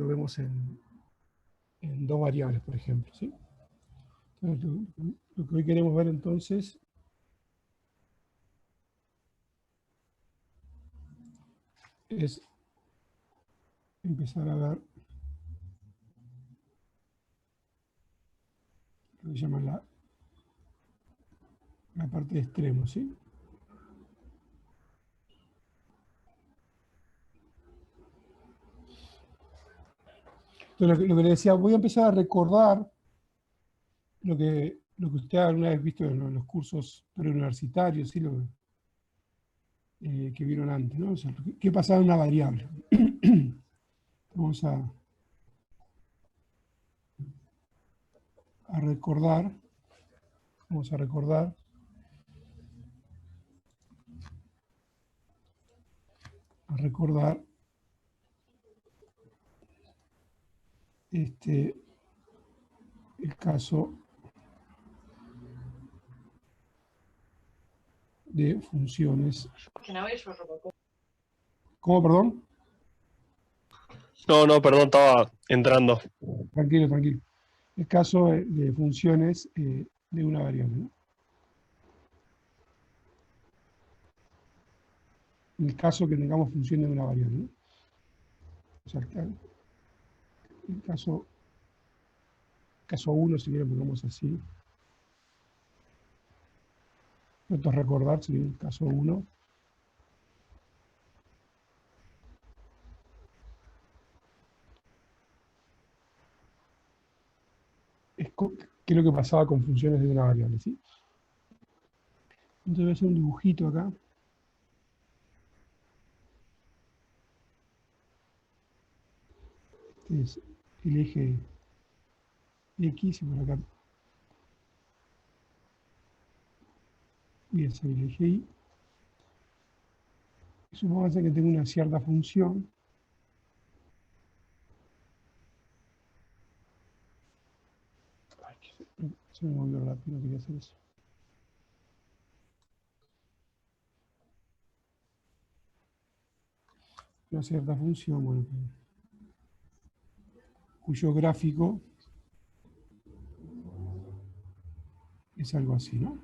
vemos en dos variables, por ejemplo, ¿sí? Entonces, lo que hoy queremos ver entonces es empezar a ver lo que llaman la parte de extremos, ¿sí? Entonces, lo que le decía, voy a empezar a recordar lo que usted alguna vez visto en los cursos preuniversitarios, ¿sí? Que vieron antes, ¿no? O sea, ¿qué pasaba en una variable? Vamos a recordar, el caso de funciones. ¿Cómo, perdón? No, perdón, estaba entrando. Tranquilo, tranquilo. El caso de funciones de una variable, ¿no? En el caso que tengamos funciones de una variable, ¿no? O sea, el caso 1, si bien pongamos así. Esto es recordar, si bien el caso 1. ¿Qué es lo que pasaba con funciones de una variable, ¿sí? Entonces voy a hacer un dibujito acá. Este es el eje X y por acá voy a hacer el eje Y. Supongamos que tengo una cierta función. Ay, se me movió rápido, no quería hacer eso. Una cierta función, bueno, cuyo gráfico es algo así, ¿no?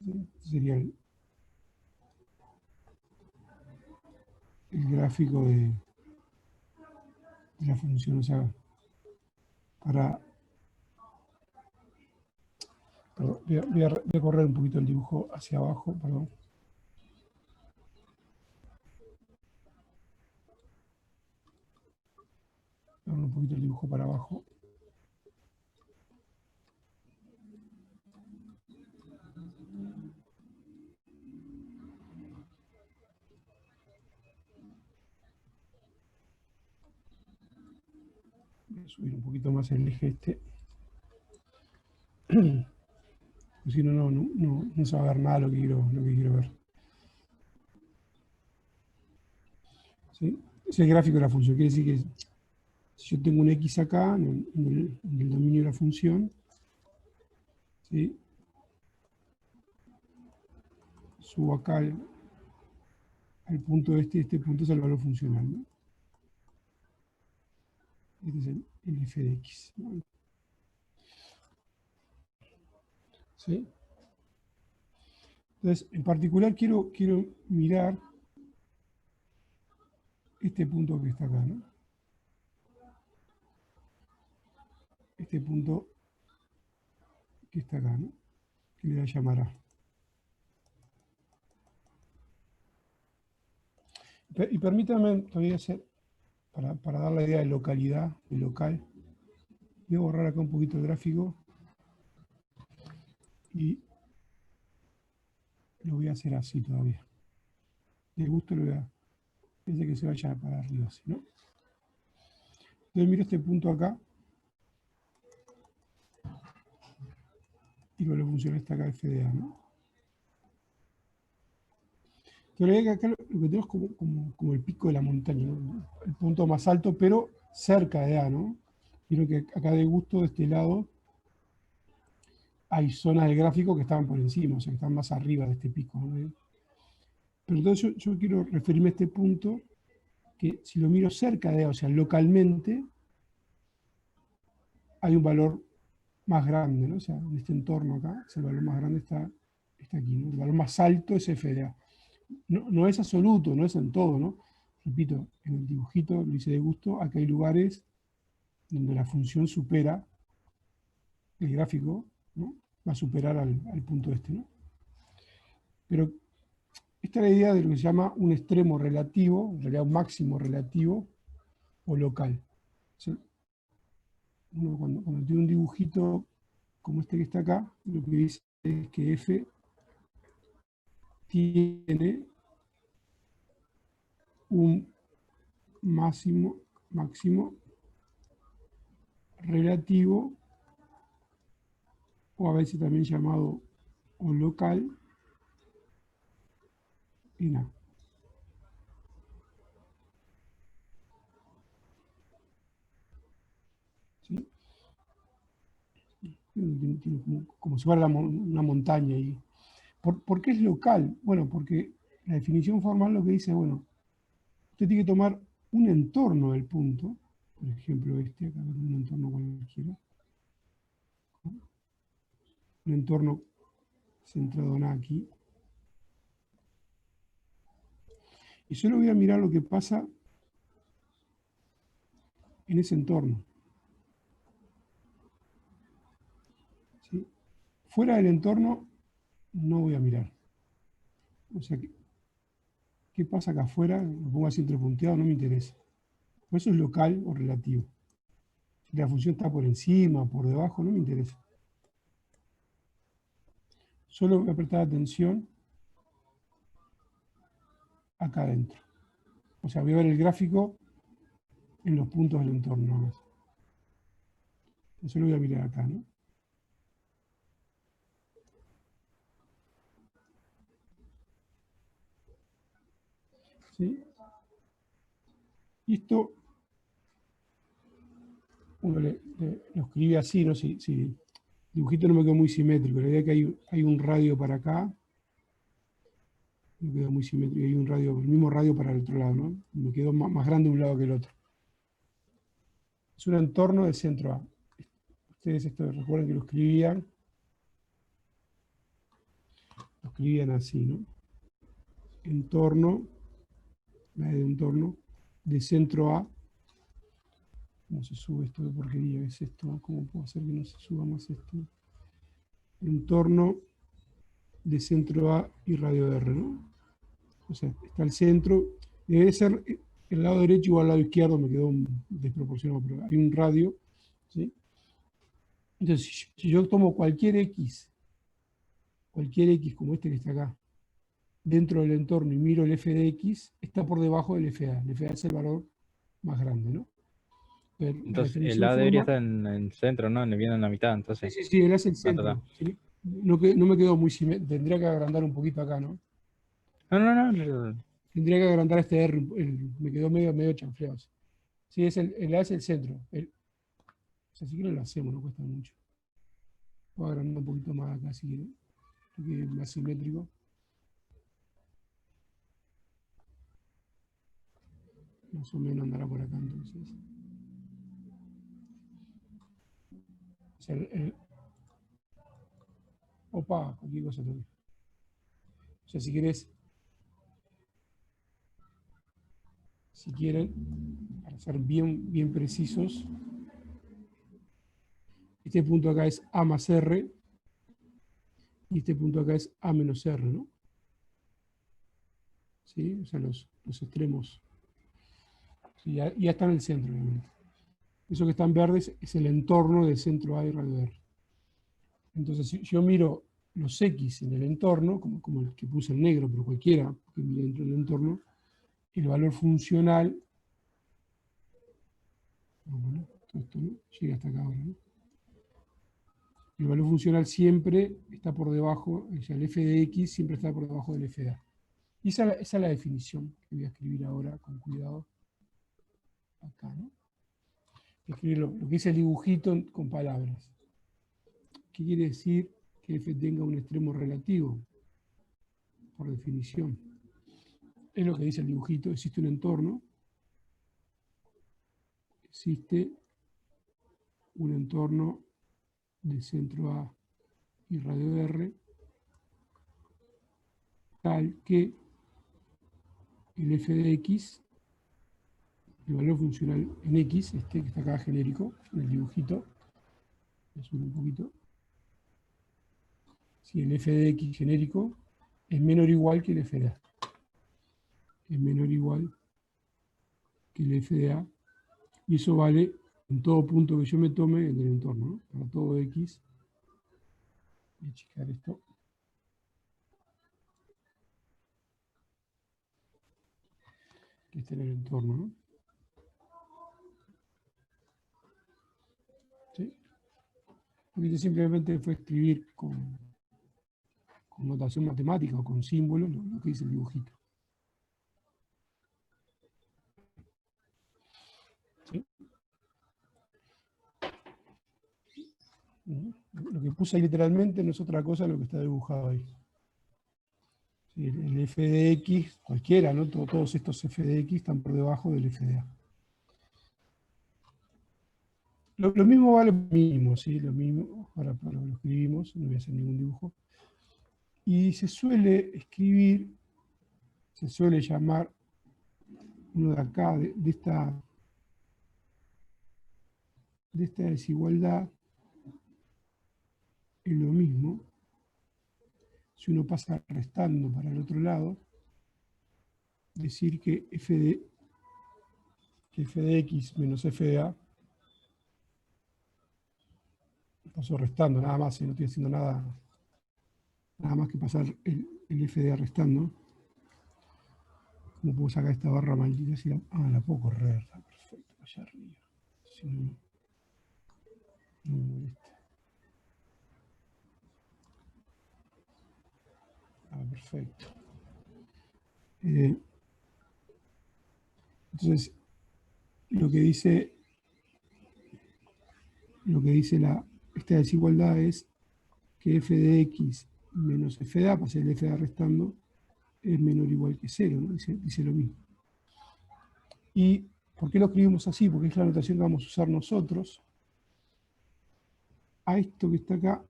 Este sería el gráfico de la función, o sea, perdón, voy a correr un poquito el dibujo hacia abajo, perdón. Un poquito el dibujo para abajo. Voy a subir un poquito más el eje este. Porque si no, no se va a ver nada lo que quiero ver. ¿Sí? Es el gráfico de la función. Quiere decir que si yo tengo un X acá, en el dominio de la función, ¿sí? Subo acá al punto este punto es el valor funcional, ¿no? Este es el f de x, ¿no? ¿Sí? Entonces, en particular quiero mirar este punto que está acá, ¿no? Este punto que está acá, ¿no? Que le voy a llamar A. Y permítanme, todavía hacer, para dar la idea de localidad, de local, voy a borrar acá un poquito el gráfico y lo voy a hacer así todavía. De gusto lo voy a hacer que se vaya para arriba así, ¿no? Entonces miro este punto acá y luego funciona esta acá f de A, ¿no? Entonces acá lo que tenemos como el pico de la montaña, ¿no? El punto más alto, pero cerca de A, ¿no? Quiero que acá de gusto de este lado hay zonas del gráfico que estaban por encima, o sea, que están más arriba de este pico, ¿no? Pero entonces yo quiero referirme a este punto que si lo miro cerca de A, o sea, localmente, hay un valor más grande, ¿no? O sea, en este entorno acá, el valor más grande está aquí, ¿no? El valor más alto es f de A. No es absoluto, no es en todo, ¿no? Repito, en el dibujito lo hice de gusto, acá hay lugares donde la función supera el gráfico, ¿no? Va a superar al punto este, ¿no? Pero esta es la idea de lo que se llama un extremo relativo, en realidad un máximo relativo o local. O sea, uno cuando tiene un dibujito como este que está acá, lo que dice es que f tiene un máximo relativo, o a veces también llamado o local, en A. ¿Sí? Tiene como si fuera una montaña ahí. ¿Por qué es local? Bueno, porque la definición formal lo que dice, bueno, usted tiene que tomar un entorno del punto, por ejemplo este, acá un entorno cualquiera, un entorno centrado en aquí, y solo voy a mirar lo que pasa en ese entorno. ¿Sí? Fuera del entorno no voy a mirar. O sea, ¿qué pasa acá afuera? Lo pongo así entrepunteado, no me interesa. Por eso es local o relativo. Si la función está por encima, por debajo, no me interesa. Solo voy a prestar atención acá adentro. O sea, voy a ver el gráfico en los puntos del entorno nada más. Eso lo voy a mirar acá, ¿no? ¿Sí? Y esto uno lo escribe así, ¿no? Si el dibujito no me quedó muy simétrico, la idea es que hay un radio para acá, me quedó muy simétrico, hay un radio, el mismo radio para el otro lado, ¿no? Me quedó más grande un lado que el otro. Es un entorno de centro A. Ustedes esto recuerden que lo escribían así, ¿no? Entorno, la de entorno, de centro A. ¿Cómo se sube esto de porquería? ¿Es esto? ¿Cómo puedo hacer que no se suba más esto? Entorno de centro A y radio R, ¿no? O sea, está el centro, debe ser el lado derecho o al lado izquierdo, me quedó desproporcionado, pero hay un radio, ¿sí? Entonces, si yo tomo cualquier X como este que está acá, dentro del entorno y miro el f de X, está por debajo del FA. El FA es el valor más grande, ¿no? Pero la Entonces, el definición A debería formal... estar en el centro, ¿no? Viene en la mitad, Sí, entonces. sí, sí, él es el Ah, está. centro. ¿Sí? No me quedó muy simétrico. Tendría que agrandar un poquito acá, ¿no? No, no, no. Tendría que agrandar este R. Me quedó medio chanfleado. Sí, el A es el centro. O sea, si quieren lo hacemos, no cuesta mucho. Voy a agrandar un poquito más acá si quieren. Que es más simétrico. Más o menos andará por acá entonces. O sea, opa, cualquier cosa también. O sea, si quieren, para ser bien precisos, este punto acá es A más R y este punto acá es A menos R, ¿no? ¿Sí? O sea, los extremos. Sí, ya está en el centro, obviamente. Eso que está en verdes es el entorno del centro A y radio R. Entonces, si yo miro los X en el entorno, como el que puse en negro, pero cualquiera que mire dentro del entorno, el valor funcional, bueno, todo esto, ¿no? Llega hasta acá ahora, ¿no? El valor funcional siempre está por debajo, o sea, el f de x siempre está por debajo del f de a. Y esa es la definición que voy a escribir ahora con cuidado acá, ¿no? Escribir lo que dice el dibujito con palabras. ¿Qué quiere decir que f tenga un extremo relativo? Por definición. Es lo que dice el dibujito, existe un entorno existe un entorno de centro A y radio R tal que el f de x, el valor funcional en x, este que está acá genérico, en el dibujito, le subo un poquito, si el f de x genérico es menor o igual que el f de a, es menor o igual que el f de a, y eso vale en todo punto que yo me tome en el entorno, ¿no? Para todo x. Voy a checar esto. Que esté en el entorno, ¿no? ¿Sí? Porque simplemente fue escribir con notación matemática o con símbolos lo que dice el dibujito. ¿Sí? Lo que puse ahí literalmente no es otra cosa de lo que está dibujado ahí. Sí, el f de x, cualquiera, ¿no? Todos estos f de x están por debajo del f de a. Lo mismo vale mínimo, ¿sí? Lo mismo, ahora lo escribimos, no voy a hacer ningún dibujo. Y se suele escribir, se suele llamar uno de acá, de esta desigualdad, es lo mismo. Si uno pasa restando para el otro lado, decir que f de x menos f de a, paso restando nada más, no estoy haciendo nada más que pasar el f de a restando. ¿Cómo puedo sacar esta barra maldita? Si la puedo correr, está perfecto, allá arriba. Si no, no me molesta. Perfecto. Entonces, lo que dice esta desigualdad es que f de x menos f de a, pasa el f de a restando, es menor o igual que 0, ¿no? Dice lo mismo. ¿Y por qué lo escribimos así? Porque es la notación que vamos a usar nosotros. A esto que está acá,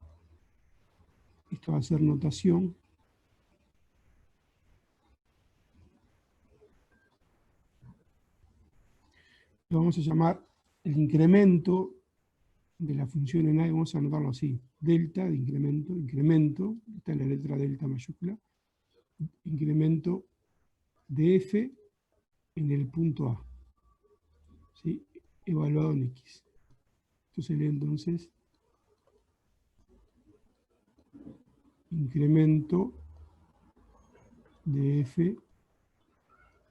esto va a ser notación. Lo vamos a llamar el incremento de la función en A, y vamos a anotarlo así. Delta de incremento, está en la letra delta mayúscula, incremento de f en el punto A, ¿sí? Evaluado en x. Esto sería entonces incremento de f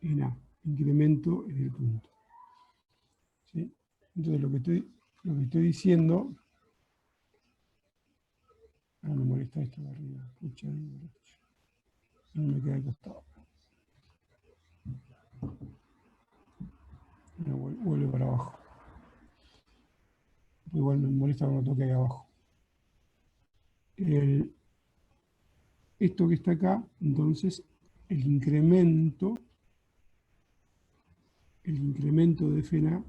en A, incremento en el punto. ¿Sí? Entonces lo que estoy diciendo, no me molesta esto de arriba, pucha, no me queda al costado. No, vuelve para abajo. Igual me molesta cuando toque ahí abajo. Esto que está acá, entonces, el incremento de f en A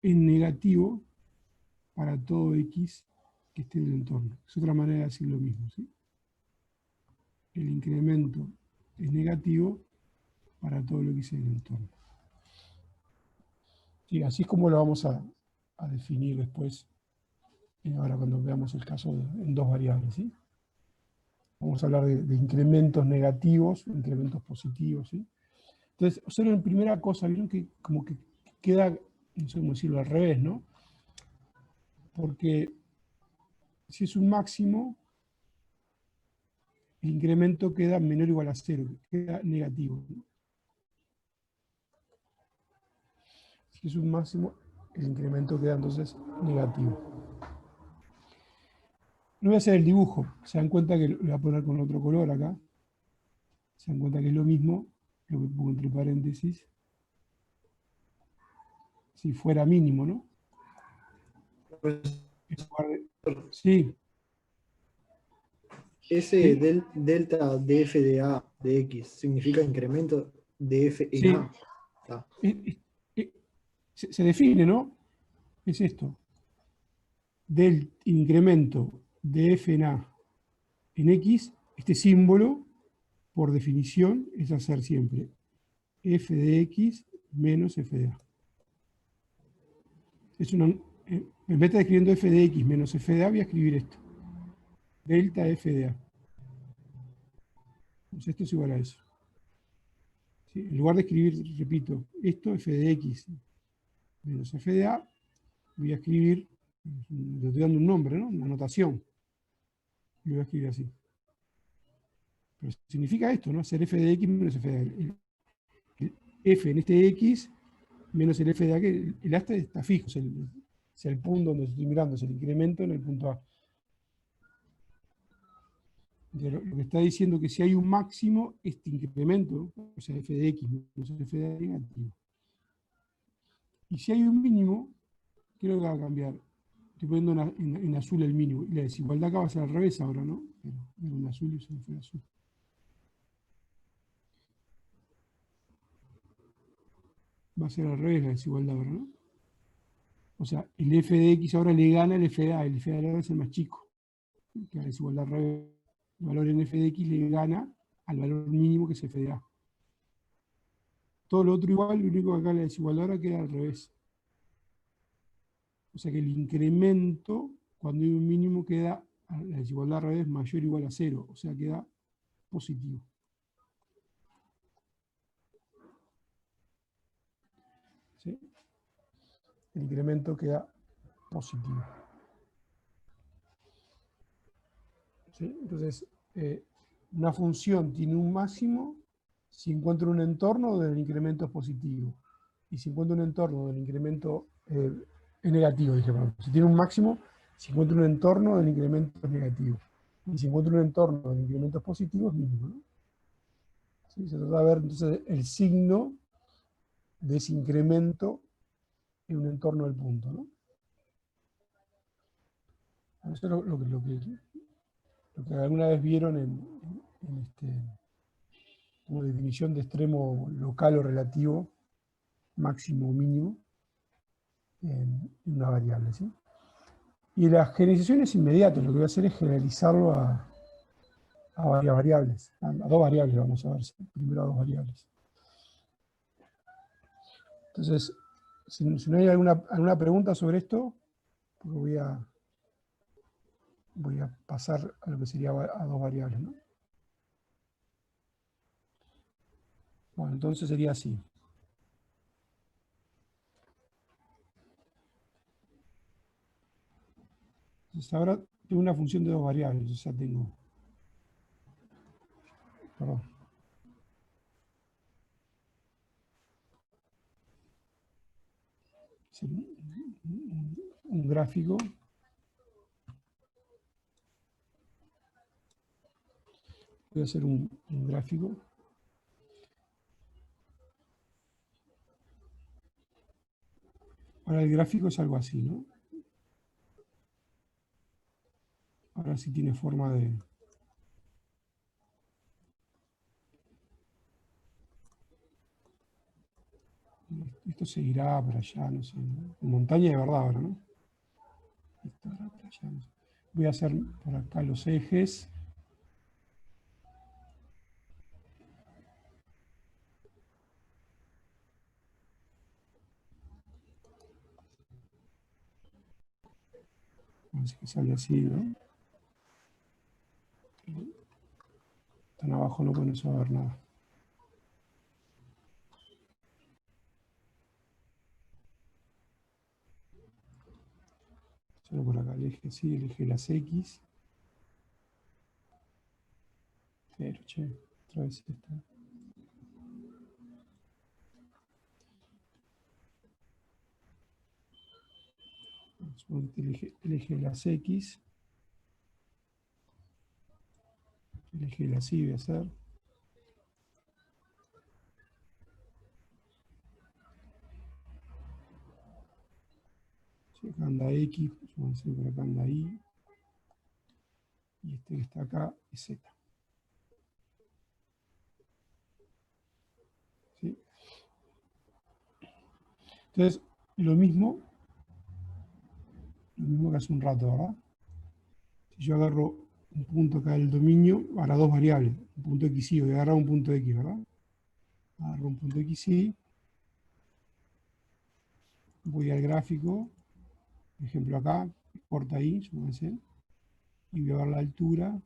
es negativo para todo x que esté en el entorno. Es otra manera de decir lo mismo, ¿sí? El incremento es negativo para todo lo que esté en el entorno. Sí, así es como lo vamos a definir después, ahora cuando veamos el caso en dos variables, ¿sí? Vamos a hablar de incrementos negativos, incrementos positivos, ¿sí? Entonces, solo en primera cosa, vieron que como que queda, no sé cómo decirlo, al revés, ¿no? Porque si es un máximo, el incremento queda menor o igual a 0, queda negativo, ¿no? Si es un máximo, el incremento queda entonces negativo. No voy a hacer el dibujo, se dan cuenta que lo voy a poner con otro color acá. Se dan cuenta que es lo mismo, lo que pongo entre paréntesis, si fuera mínimo, ¿no? Sí. Ese ¿Sí? delta de f de a de x significa incremento de f en Sí. a. Ah. se define, ¿no? Es esto. Del incremento de f en a en x, este símbolo, por definición, es hacer siempre f de x menos f de a. Es una, en vez de escribiendo f de x menos f de a, voy a escribir esto. Delta f de a. Pues esto es igual a eso. ¿Sí? En lugar de escribir, repito, esto f de x menos f de a, voy a escribir, le estoy dando un nombre, ¿no? Una notación. Lo voy a escribir así. Pero significa esto, ¿no? Hacer f de x menos f de a. El f en este x menos el f de a, que el a está fijo, es el punto donde estoy mirando, es el incremento en el punto a. Lo que está diciendo que si hay un máximo, este incremento, o sea, f de x menos f de a, es negativo. Y si hay un mínimo, ¿qué es lo que va a cambiar? Estoy poniendo en azul el mínimo. Y la desigualdad acá va a ser al revés ahora, ¿no? Pero en azul y se fue azul. Va a ser al revés la desigualdad ahora, ¿no? O sea, el f de x ahora le gana el f de a. El f de a ahora es el más chico. Que la desigualdad al revés. El valor en f de x le gana al valor mínimo que es f de a. Todo lo otro igual, lo único que acá la desigualdad ahora queda al revés. O sea que el incremento, cuando hay un mínimo, queda la desigualdad al revés mayor o igual a 0. O sea, queda positivo. ¿Sí? El incremento queda positivo. ¿Sí? Entonces, una función tiene un máximo si encuentra un entorno donde el incremento es positivo. Y si encuentra un entorno donde el incremento es negativo, dije, bueno, si tiene un máximo, si encuentra un entorno donde el incremento es negativo. Y si encuentra un entorno donde el incremento es positivo, es mínimo, ¿no? ¿Sí? Se trata de ver entonces el signo de ese incremento en un entorno del punto, ¿no? Eso es lo que alguna vez vieron en como definición de extremo local o relativo, máximo o mínimo, en una variable, ¿sí? Y la generalización es inmediata, lo que voy a hacer es generalizarlo a varias variables, a dos variables, vamos a ver, primero a dos variables. Entonces, si no hay alguna pregunta sobre esto, pues voy a pasar a lo que sería a dos variables, ¿no? Bueno, entonces sería así. Entonces ahora tengo una función de dos variables, o sea, tengo, perdón. Un gráfico. Voy a hacer un gráfico. Ahora el gráfico es algo así, ¿no? Ahora sí tiene forma de... Esto seguirá para allá, no sé, ¿no? Montaña de verdad ahora, ¿no? Esto ahora para allá, no sé. Voy a hacer por acá los ejes. Vamos a ver que sale así, ¿no? Tan abajo no puede saber nada. Solo por acá el eje, sí, el eje de las X. Pero, che, otra vez esta. El eje de las X. El eje de las Y voy a hacer. Si acá anda X, pues vamos a hacer por acá anda Y. Y este que está acá es Z. ¿Sí? Entonces, lo mismo que hace un rato, ¿verdad? Si yo agarro un punto acá del dominio, ahora dos variables, un punto x y voy a agarrar un punto x, ¿verdad? Agarro un punto x y voy al gráfico, por ejemplo acá, corta ahí, súbanse, y voy a ver la altura,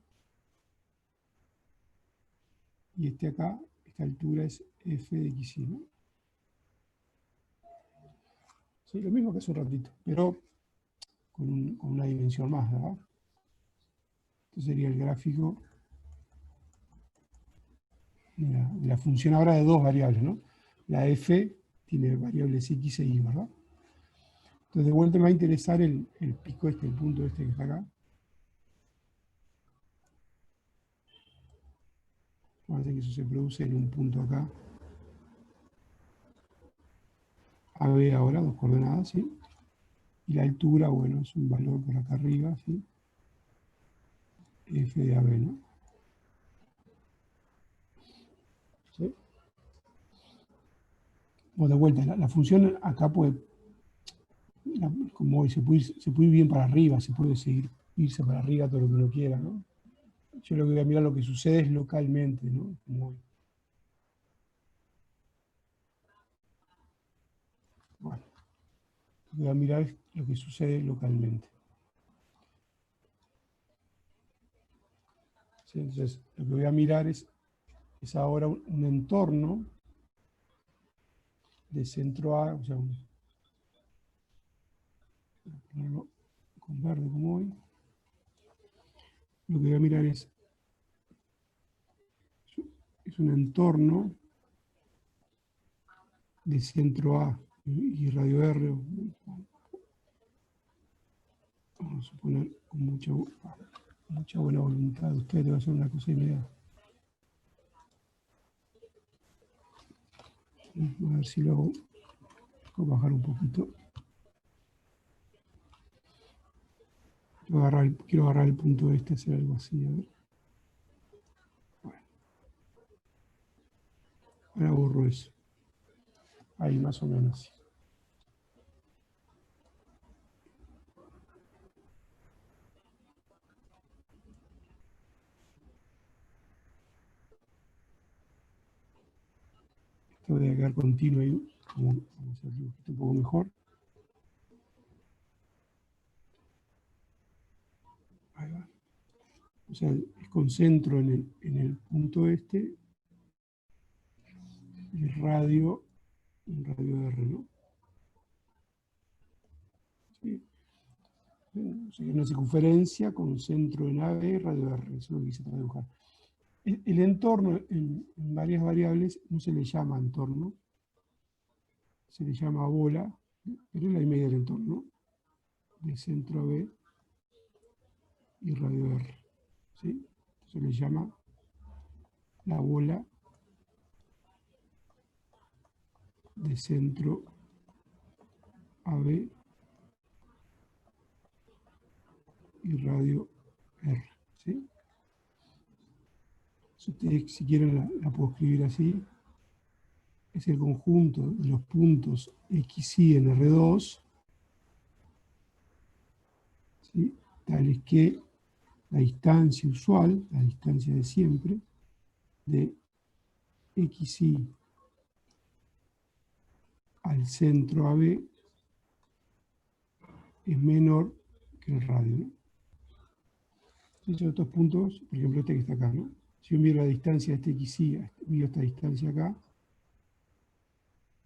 y acá, esta altura es f de x y, ¿no? Sí, lo mismo que hace un ratito, pero con una dimensión más, ¿verdad? Esto sería el gráfico de la función ahora de dos variables, ¿no? La f tiene variables x e y, ¿verdad? Entonces de vuelta me va a interesar el pico este, el punto este que está acá. Fíjense que eso se produce en un punto acá. AB ahora, dos coordenadas, ¿sí? Y la altura, bueno, es un valor por acá arriba, ¿sí? F de AB, ¿no? ¿Sí? Bueno, de vuelta, la función acá puede, como hoy, se puede ir bien para arriba, se puede seguir irse para arriba todo lo que uno quiera, ¿no? Yo lo que voy a mirar lo que sucede es localmente, ¿no? Como hoy. Bueno, lo que voy a mirar es lo que sucede localmente. ¿Sí? Entonces, lo que voy a mirar es ahora un entorno de centro A, o sea, ponerlo con verde como hoy. Lo que voy a mirar es un entorno de centro A y radio R. Vamos a suponer con mucha buena voluntad de ustedes, va a ser una cosa inmediata. A ver si lo hago. Voy a bajar un poquito. Quiero agarrar el punto este, hacer algo así, a ver. Bueno. Ahora borro eso. Ahí más o menos. Esto debe quedar continuo ahí. Vamos a hacer un poco mejor. Ahí va. O sea, concentro en el punto este y radio R, ¿no? ¿Sí? O sea, una circunferencia con centro en AB y radio R, eso es lo que quise dibujar. El entorno en varias variables no se le llama entorno, se le llama bola, pero es la media del entorno, de centro AB y radio R. ¿Sí? Se le llama la bola de centro AB y radio R. ¿Sí? Si ustedes, si quieren, la puedo escribir así. Es el conjunto de los puntos X, Y en R2, ¿sí? Tales que la distancia usual, la distancia de siempre, de XY al centro AB es menor que el radio, ¿no? Esos otros puntos, por ejemplo este que está acá, ¿no? Si yo miro la distancia de este XY, miro esta distancia acá,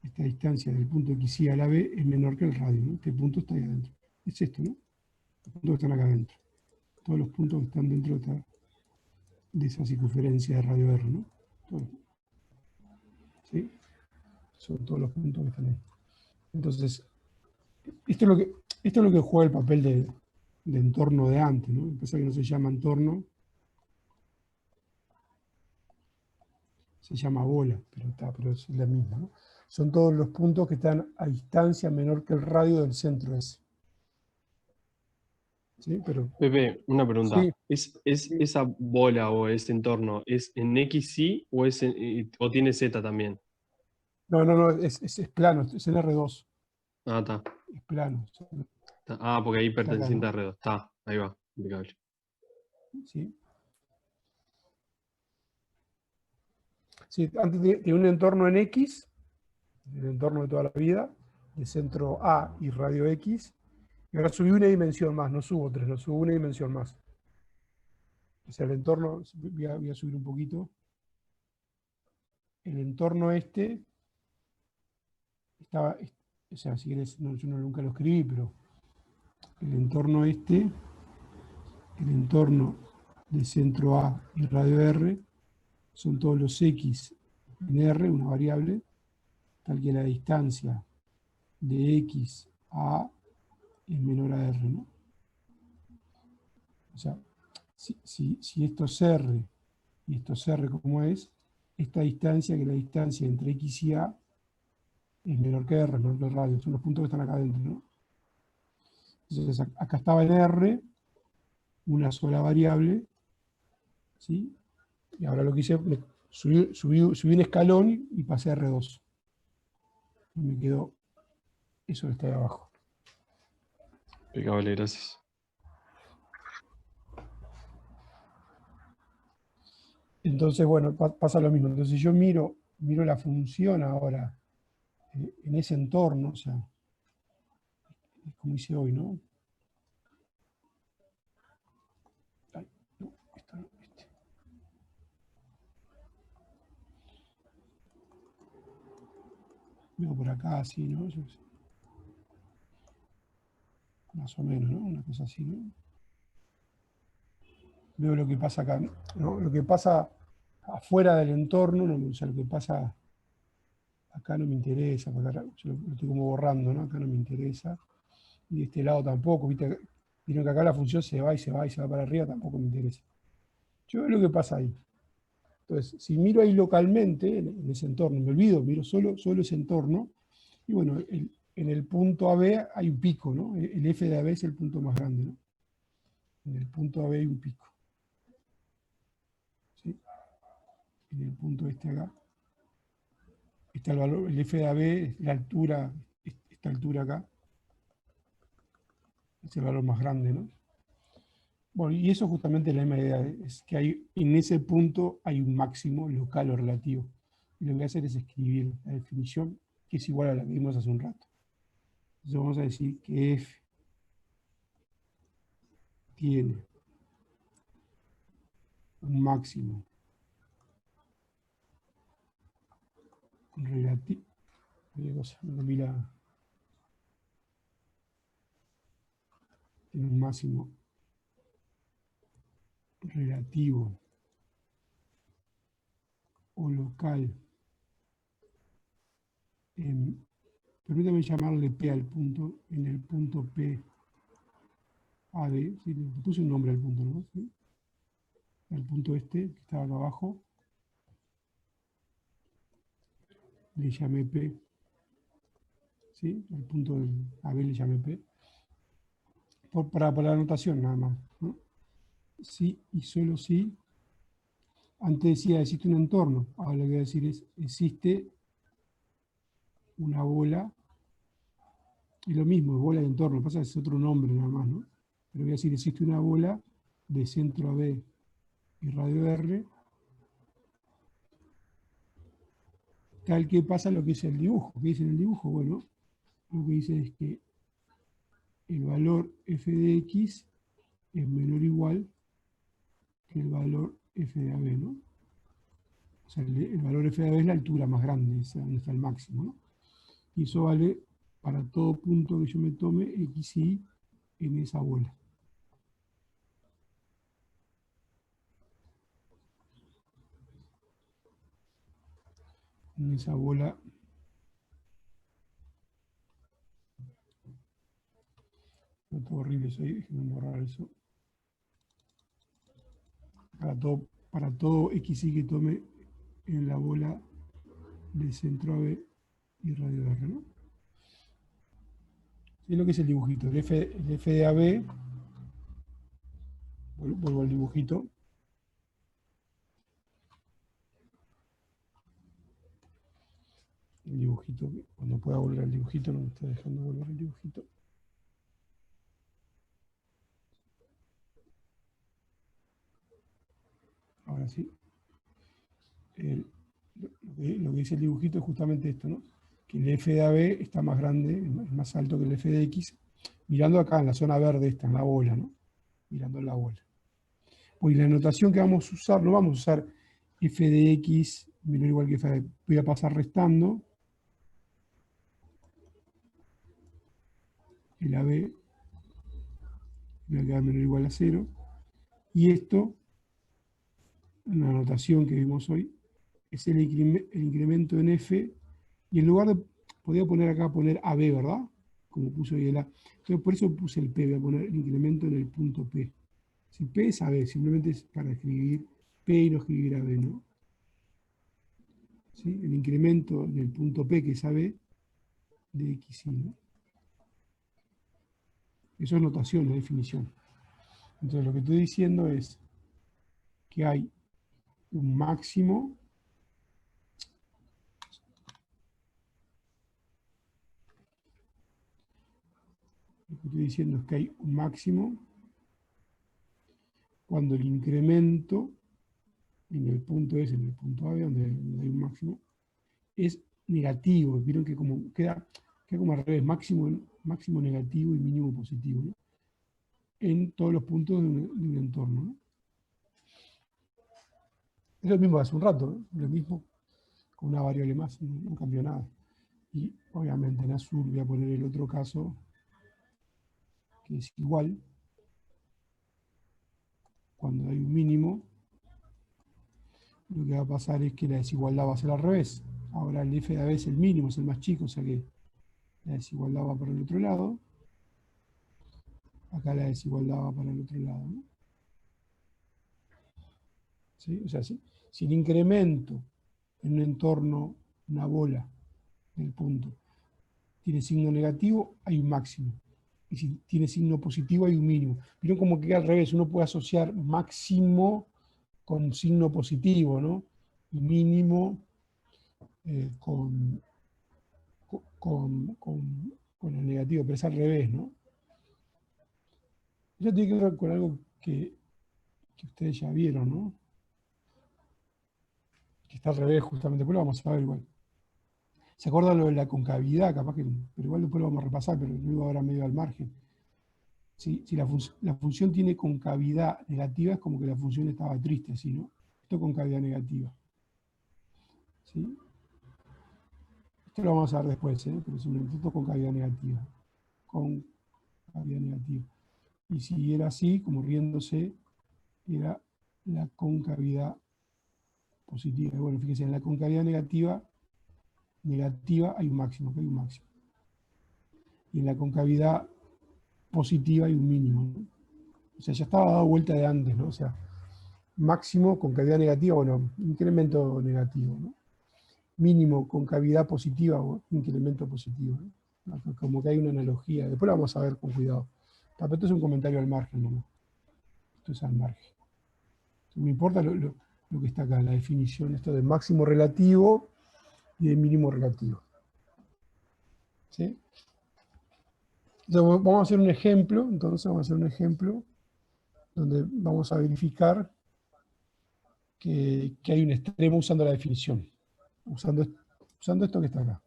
esta distancia del punto XY a la B es menor que el radio, ¿no? Este punto está ahí adentro. Es esto, ¿no? Los puntos que están acá adentro. Todos los puntos que están dentro de esa circunferencia de radio R, ¿no? Todos. ¿Sí? Son todos los puntos que están ahí. Entonces, esto es lo que juega el papel de entorno de antes, ¿no? A pesar que no se llama entorno, se llama bola, pero es la misma, ¿no? Son todos los puntos que están a distancia menor que el radio del centro S. ¿Sí? Pero, Pepe, una pregunta. sí, ¿Es esa bola o ese entorno, es en XY o, o tiene Z también? no, es plano, es en R2. Ah, está. es plano. Ah, porque ahí Está acá, perteneciente ¿no? a red 2. Está, ahí va, impecable. ¿Sí? Sí, antes tenía un entorno en X, el entorno de toda la vida, de centro A y radio X, y ahora subí una dimensión más, no subo 3, no subo una dimensión más. O sea, el entorno, voy a subir un poquito. El entorno este estaba, o sea, si querés, yo nunca lo escribí, pero el entorno este, el entorno de centro A y radio R, son todos los X en R, una variable, tal que la distancia de X a A es menor a R, ¿no? O sea, si esto es R y esto es R como es, esta distancia, que es la distancia entre X y A, es menor que R, menor que el radio, son los puntos que están acá adentro, ¿no? Entonces acá estaba en R, una sola variable, ¿sí? Y ahora lo que hice, subí un escalón y pasé a R2. Y me quedó eso que está ahí abajo. Impecable, gracias. Entonces, bueno, pasa lo mismo. Entonces yo miro la función ahora en ese entorno, o sea, es como hice hoy, ¿no? Ay, no, esto no, este. Veo por acá así, ¿no? Yo sé. Más o menos, ¿no? Una cosa así, ¿no? Veo lo que pasa acá, ¿no? Lo que pasa afuera del entorno, no, o sea, lo que pasa acá no me interesa, porque acá, yo lo estoy como borrando, ¿no? Acá no me interesa. Y de este lado tampoco, ¿viste? Vieron que acá la función se va y se va y se va para arriba, tampoco me interesa. Yo veo lo que pasa ahí. Entonces, si miro ahí localmente, en ese entorno, me olvido, miro solo ese entorno, y bueno, en el punto AB hay un pico, ¿no? El F de AB es el punto más grande, ¿no? En el punto AB hay un pico. ¿Sí? En el punto este acá. Está el valor, el F de AB es la altura, esta altura acá. Es el valor más grande, ¿no? Bueno, y eso justamente es la misma idea, es que hay, en ese punto hay un máximo local o relativo. Y lo que voy a hacer es escribir la definición, que es igual a la que vimos hace un rato. Entonces vamos a decir que F tiene un máximo relativo. Tiene un máximo relativo o local permítame llamarle P al punto, en el punto P AD, ¿sí? Le puse un nombre al punto, ¿no? ¿Sí? Al punto este, que estaba acá abajo, le llamé P, ¿sí? Al punto del AB le llamé P, para la anotación nada más, ¿no? Sí y solo sí. Antes decía existe un entorno, ahora lo que voy a decir es existe una bola, y lo mismo, es bola de entorno, pasa que es otro nombre nada más, ¿no? Pero voy a decir existe una bola de centro AB y radio R, tal que pasa lo que es el dibujo. ¿Qué dice en el dibujo? Bueno, lo que dice es que el valor f de x es menor o igual que el valor f de AB, ¿no? O sea, el valor f de AB es la altura más grande, es donde está el máximo, ¿no? Y eso vale para todo punto que yo me tome x y en esa bola. En esa bola. No, todo horrible eso ahí, déjenme borrar eso. Para todo x y que tome en la bola del centro AB y radio R, ¿no? Es lo que es el dibujito. El F de AB, vuelvo al dibujito. el dibujito, cuando pueda volver al dibujito, no me está dejando volver al dibujito. Ahora sí. Lo que dice el dibujito es justamente esto, ¿no? Que el f de AB está más grande, es más alto que el f de x, mirando acá en la zona verde esta, en la bola, ¿no? Mirando en la bola. Pues la notación que vamos a usar, no vamos a usar f de x menor o igual que f de AB. Voy a pasar restando el AB, me va a quedar menor o igual a 0. Y esto, en la notación que vimos hoy, es el incremento en f, y en lugar de, podría poner acá, poner AB, ¿verdad? Como puso ahí el A. Entonces por eso puse el P, voy a poner el incremento en el punto P. Si P es AB, simplemente es para escribir P y no escribir AB, ¿no? ¿Sí? El incremento en el punto P, que es AB, de XY, ¿no? Eso es notación, no definición. Entonces lo que estoy diciendo es que hay un máximo lo que estoy diciendo es que hay un máximo cuando el incremento en el punto S, en el punto A, donde hay un máximo, es negativo. Vieron que como queda como al revés, máximo negativo y mínimo positivo, ¿no? En todos los puntos de un entorno, ¿no? Es lo mismo de hace un rato, ¿no? Lo mismo con una variable más, no cambió nada. Y obviamente en azul voy a poner el otro caso, que es igual. Cuando hay un mínimo, lo que va a pasar es que la desigualdad va a ser al revés. Ahora el f de AB es el mínimo, es el más chico, o sea que la desigualdad va para el otro lado. Acá la desigualdad va para el otro lado, ¿no? ¿Sí? O sea, si el incremento en un entorno, una bola del punto, tiene signo negativo, hay un máximo. Y si tiene signo positivo, hay un mínimo. Vieron como que al revés, uno puede asociar máximo con signo positivo, ¿no? Y mínimo con el negativo, pero es al revés, ¿no? Eso tiene que ver con algo que ustedes ya vieron, ¿no? Que está al revés justamente, después lo vamos a ver igual. ¿Se acuerdan lo de la concavidad? Capaz que, pero igual después lo vamos a repasar, pero lo digo ahora medio al margen. Si la función tiene concavidad negativa, es como que la función estaba triste, así, ¿no? Esto es concavidad negativa. ¿Sí? Esto lo vamos a ver después, ¿eh? Pero simplemente esto es concavidad negativa. Concavidad negativa. Y si era así, como riéndose, era la concavidad positiva. Y bueno, fíjense, en la concavidad negativa hay un máximo, que hay un máximo. Y en la concavidad positiva hay un mínimo, ¿no? O sea, ya estaba dado vuelta de antes, ¿no? O sea, máximo concavidad negativa, bueno, incremento negativo, ¿no? Mínimo concavidad positiva o incremento positivo, ¿no? Como que hay una analogía. Después lo vamos a ver con cuidado. Pero esto es un comentario al margen, ¿no? Esto es al margen. Me importa lo que está acá, la definición, esto de máximo relativo y de mínimo relativo. ¿Sí? Entonces, vamos a hacer un ejemplo, donde vamos a verificar que hay un extremo usando la definición, usando esto que está acá.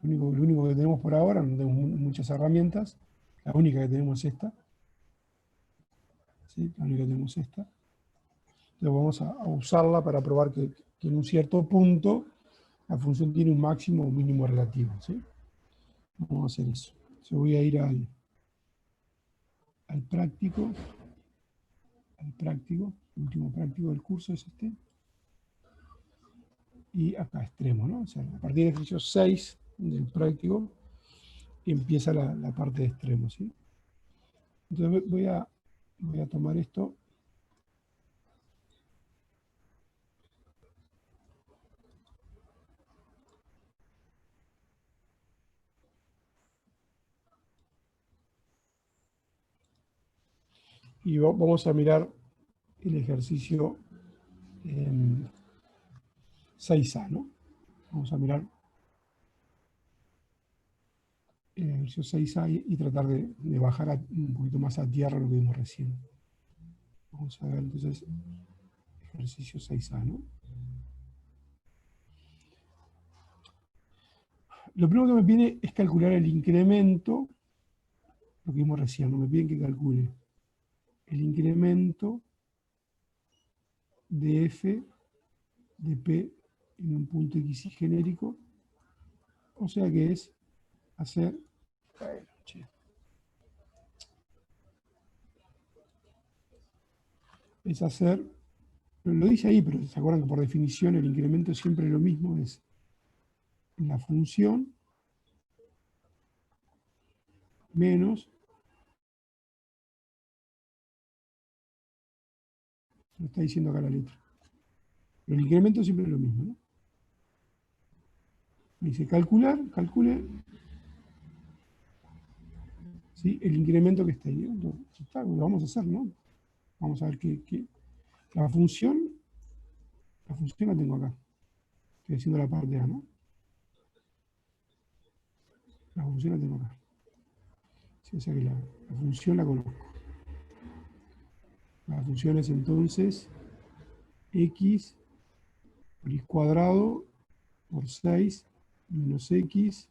Lo único que tenemos por ahora, no tenemos muchas herramientas, la única que tenemos es esta. ¿Sí? La única que tenemos es esta. Entonces vamos a usarla para probar que en un cierto punto la función tiene un máximo o mínimo relativo. ¿Sí? Vamos a hacer eso. Yo voy a ir al práctico. El último práctico del curso es este. Y acá extremo, ¿no? O sea, a partir del ejercicio 6 del práctico empieza la parte de extremo, ¿sí? Entonces voy a tomar esto. Y vamos a mirar el ejercicio 6A, ¿no? Vamos a mirar ejercicio 6A y tratar de bajar un poquito más a tierra lo que vimos recién. Vamos a ver entonces ejercicio 6A, ¿no? Lo primero que me pide es calcular el incremento, lo que vimos recién, ¿no? Me piden que calcule el incremento de F de P en un punto X y genérico, o sea que es hacer, bueno, che, es hacer, lo dice ahí, pero se acuerdan que por definición el incremento siempre es lo mismo, es la función menos, lo está diciendo acá la letra, pero el incremento siempre es lo mismo, ¿no? Me dice calcular, calcule, ¿sí? El incremento que está ahí, ¿no? Lo vamos a hacer, ¿no? Vamos a ver qué la función la tengo acá. Estoy haciendo la parte A, ¿no? La función la tengo acá. Sí, o sea que la función la conozco. La función es entonces x por x cuadrado por 6 menos x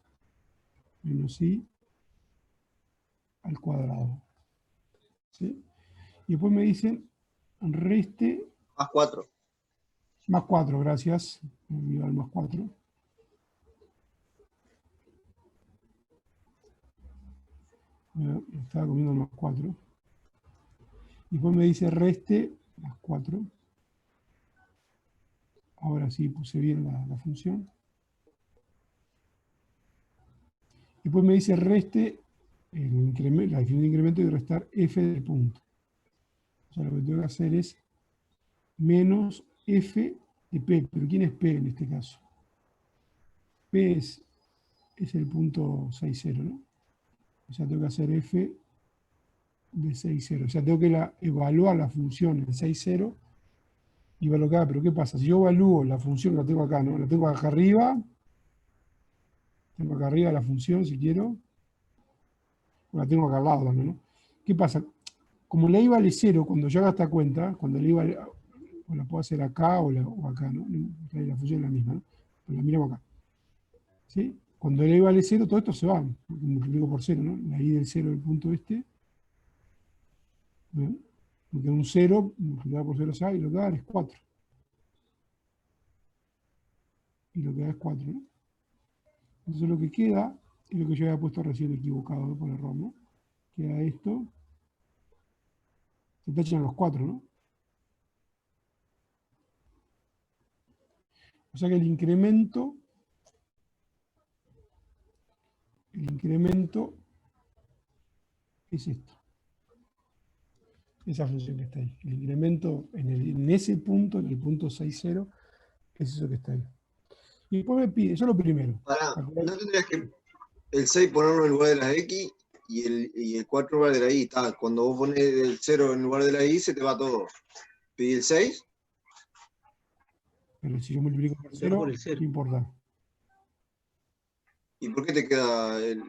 menos y al cuadrado. ¿Sí? Y después me dicen reste Más 4. más 4, gracias. Me olvidé el más 4. Me estaba comiendo el más 4. Y después me dice reste más 4. Ahora sí puse bien la función. Y después me dice reste el incremento, la definición de incremento y restar f del punto. O sea, lo que tengo que hacer es menos f de p. ¿Pero quién es p en este caso? P es el punto 6,0, ¿no? O sea, tengo que hacer f de 6,0. O sea, tengo que evaluar la función en 6,0 y ver lo que haga. Pero ¿qué pasa? Si yo evalúo la función, la tengo acá, ¿no? La tengo acá arriba. Tengo acá arriba la función, si quiero. O la tengo acá al lado también, ¿no? ¿Qué pasa? Como la i vale 0, cuando yo haga esta cuenta, cuando la i vale, o la puedo hacer acá o acá, ¿no? La función es la misma, ¿no? Pero la miramos acá. ¿Sí? Cuando la i vale 0, todo esto se va. Multiplico por 0, ¿no? La i del 0 del punto este. ¿Ven? Me queda un 0, multiplicado por 0 y lo que da es 4. Y lo que da es 4, ¿no? Entonces lo que queda es lo que yo había puesto recién equivocado, ¿no? Por error, ¿no? Queda esto. Se tachan los 4, ¿no? O sea que el incremento es esto. Esa función que está ahí. El incremento en ese punto, en el punto 6,0, es eso que está ahí. Y después me pide, eso es lo primero. Pará, ¿no tendrías que el 6 ponerlo en lugar de la X y el 4 en lugar de la Y? Está, cuando vos pones el 0 en lugar de la Y, se te va todo. ¿Pedí el 6? Pero si yo multiplico por 0, por el cero. ¿qué importa? ¿Y por qué te queda el...?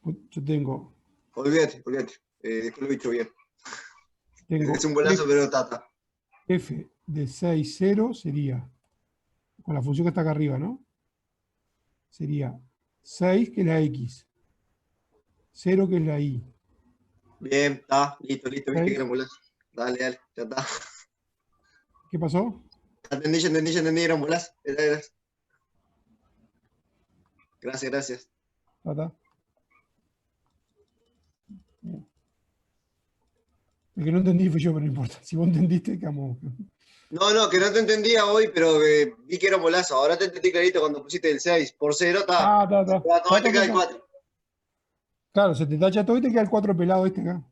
Yo tengo Olvídate. Después lo he dicho bien. Tengo Es un golazo, pero tata. f de 6,0 sería, con la función que está acá arriba, ¿no? Sería 6, que es la x, 0, que es la y. Bien, está, listo, viste que 6. era un golazo. Dale, ya está. ¿Qué pasó? Ya entendí, era un golazo. Era. Gracias. Tata. Bien. El que no entendí fue yo, pero no importa. Si vos entendiste, quedamos. No, que no te entendía hoy, pero vi que era un golazo. Ahora te entendí clarito cuando pusiste el 6 por 0, está. Está. No, te queda el 4. Claro, se te tacha todo y te queda el 4 pelado este acá.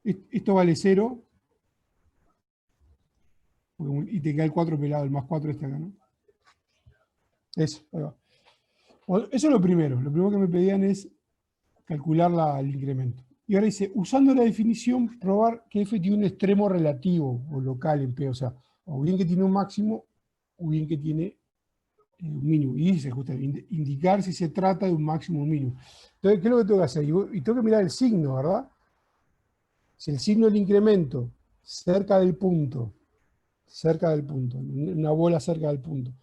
Esto vale 0. Y te queda el 4 pelado, el más 4 este acá, ¿no? Eso, ahí va. Eso es lo primero. Lo primero que me pedían es calcular el incremento. Y ahora dice, usando la definición, probar que f tiene un extremo relativo o local en P. O sea, o bien que tiene un máximo, o bien que tiene un mínimo. Y dice justamente, indicar si se trata de un máximo o un mínimo. Entonces, ¿qué es lo que tengo que hacer? Y tengo que mirar el signo, ¿verdad? Si el signo del incremento cerca del punto, una bola cerca del punto,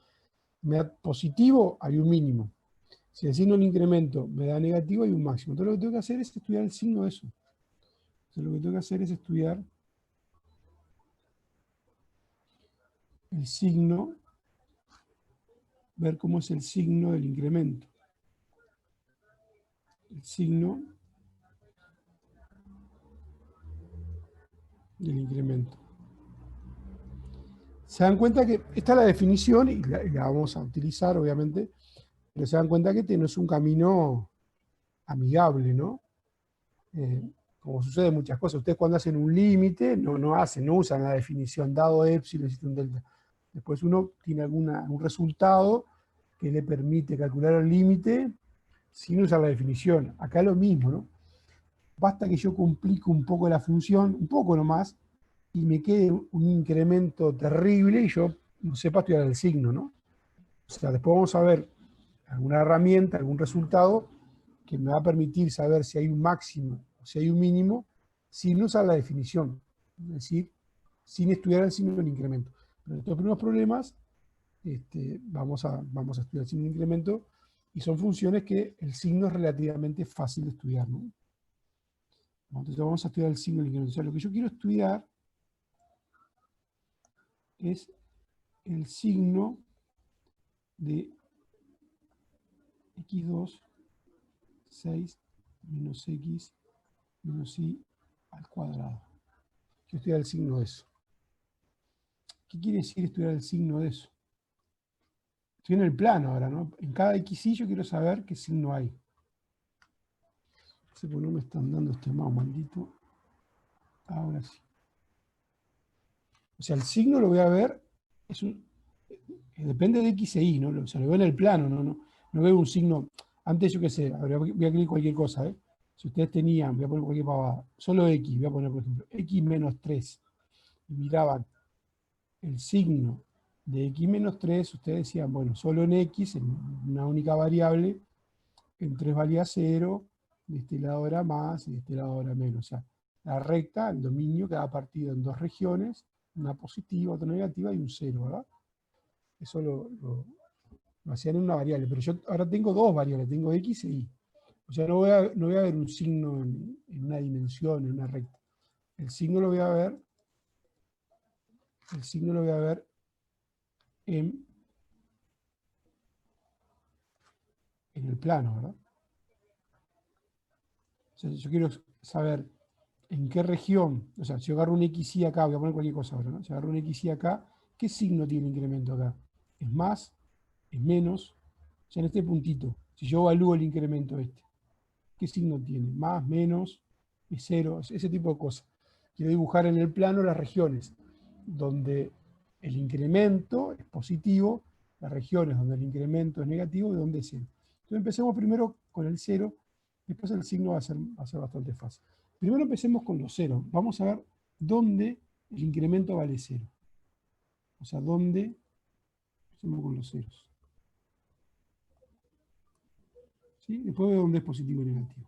me da positivo, hay un mínimo. Si el signo del incremento me da negativo, hay un máximo. Entonces lo que tengo que hacer es estudiar el signo de eso. Entonces lo que tengo que hacer es estudiar el signo, ver cómo es el signo del incremento. El signo del incremento. Se dan cuenta que esta es la definición y la vamos a utilizar, obviamente, pero se dan cuenta que este no es un camino amigable, ¿no? Como sucede en muchas cosas. Ustedes cuando hacen un límite, no usan la definición dado epsilon, existe un delta. Después uno tiene algún resultado que le permite calcular el límite sin usar la definición. Acá es lo mismo, ¿no? Basta que yo complique un poco la función, un poco nomás, y me quede un incremento terrible y yo no sepa estudiar el signo, ¿no? O sea, después vamos a ver alguna herramienta, algún resultado que me va a permitir saber si hay un máximo o si hay un mínimo sin usar la definición, es decir, sin estudiar el signo del incremento. Pero estos primeros problemas vamos a estudiar el signo del incremento y son funciones que el signo es relativamente fácil de estudiar, ¿no? Entonces vamos a estudiar el signo del incremento. O sea, lo que yo quiero estudiar es el signo de x2, 6, menos x, menos y al cuadrado. Quiero estudiar el signo de eso. ¿Qué quiere decir estudiar el signo de eso? Estoy en el plano ahora, ¿no? En cada xy yo quiero saber qué signo hay. No sé por qué no me están dando este mouse, maldito. Ahora sí. O sea, el signo lo voy a ver, depende de x e y, ¿no? O sea, lo veo en el plano, no veo un signo. Antes, yo qué sé, voy a escribir cualquier cosa, ¿eh? Si ustedes tenían, voy a poner cualquier pavada, solo x, voy a poner, por ejemplo, x menos 3, y miraban el signo de x menos 3, ustedes decían, bueno, solo en x, en una única variable, en 3 valía 0, de este lado era más y de este lado era menos. O sea, la recta, el dominio, queda partido en dos regiones, una positiva, otra negativa y un 0, ¿verdad? Eso lo hacían en una variable, pero yo ahora tengo dos variables, tengo x e y. O sea, no voy a ver un signo en una dimensión, en una recta. El signo lo voy a ver en el plano, ¿verdad? O sea, yo quiero saber en qué región, o sea, si yo agarro un XY acá, voy a poner cualquier cosa ahora, ¿no? Si agarro un XY acá, ¿qué signo tiene el incremento acá? ¿Es más? ¿Es menos? O sea, en este puntito, si yo evalúo el incremento ¿qué signo tiene? ¿Más? ¿Menos? ¿Es cero? Ese tipo de cosas. Quiero dibujar en el plano las regiones donde el incremento es positivo, las regiones donde el incremento es negativo y donde es cero. Entonces empecemos primero con el cero, después el signo va a ser bastante fácil. Primero empecemos con los ceros. Vamos a ver dónde el incremento vale cero. O sea, dónde empecemos con los ceros. ¿Sí? Después veo dónde es positivo y negativo.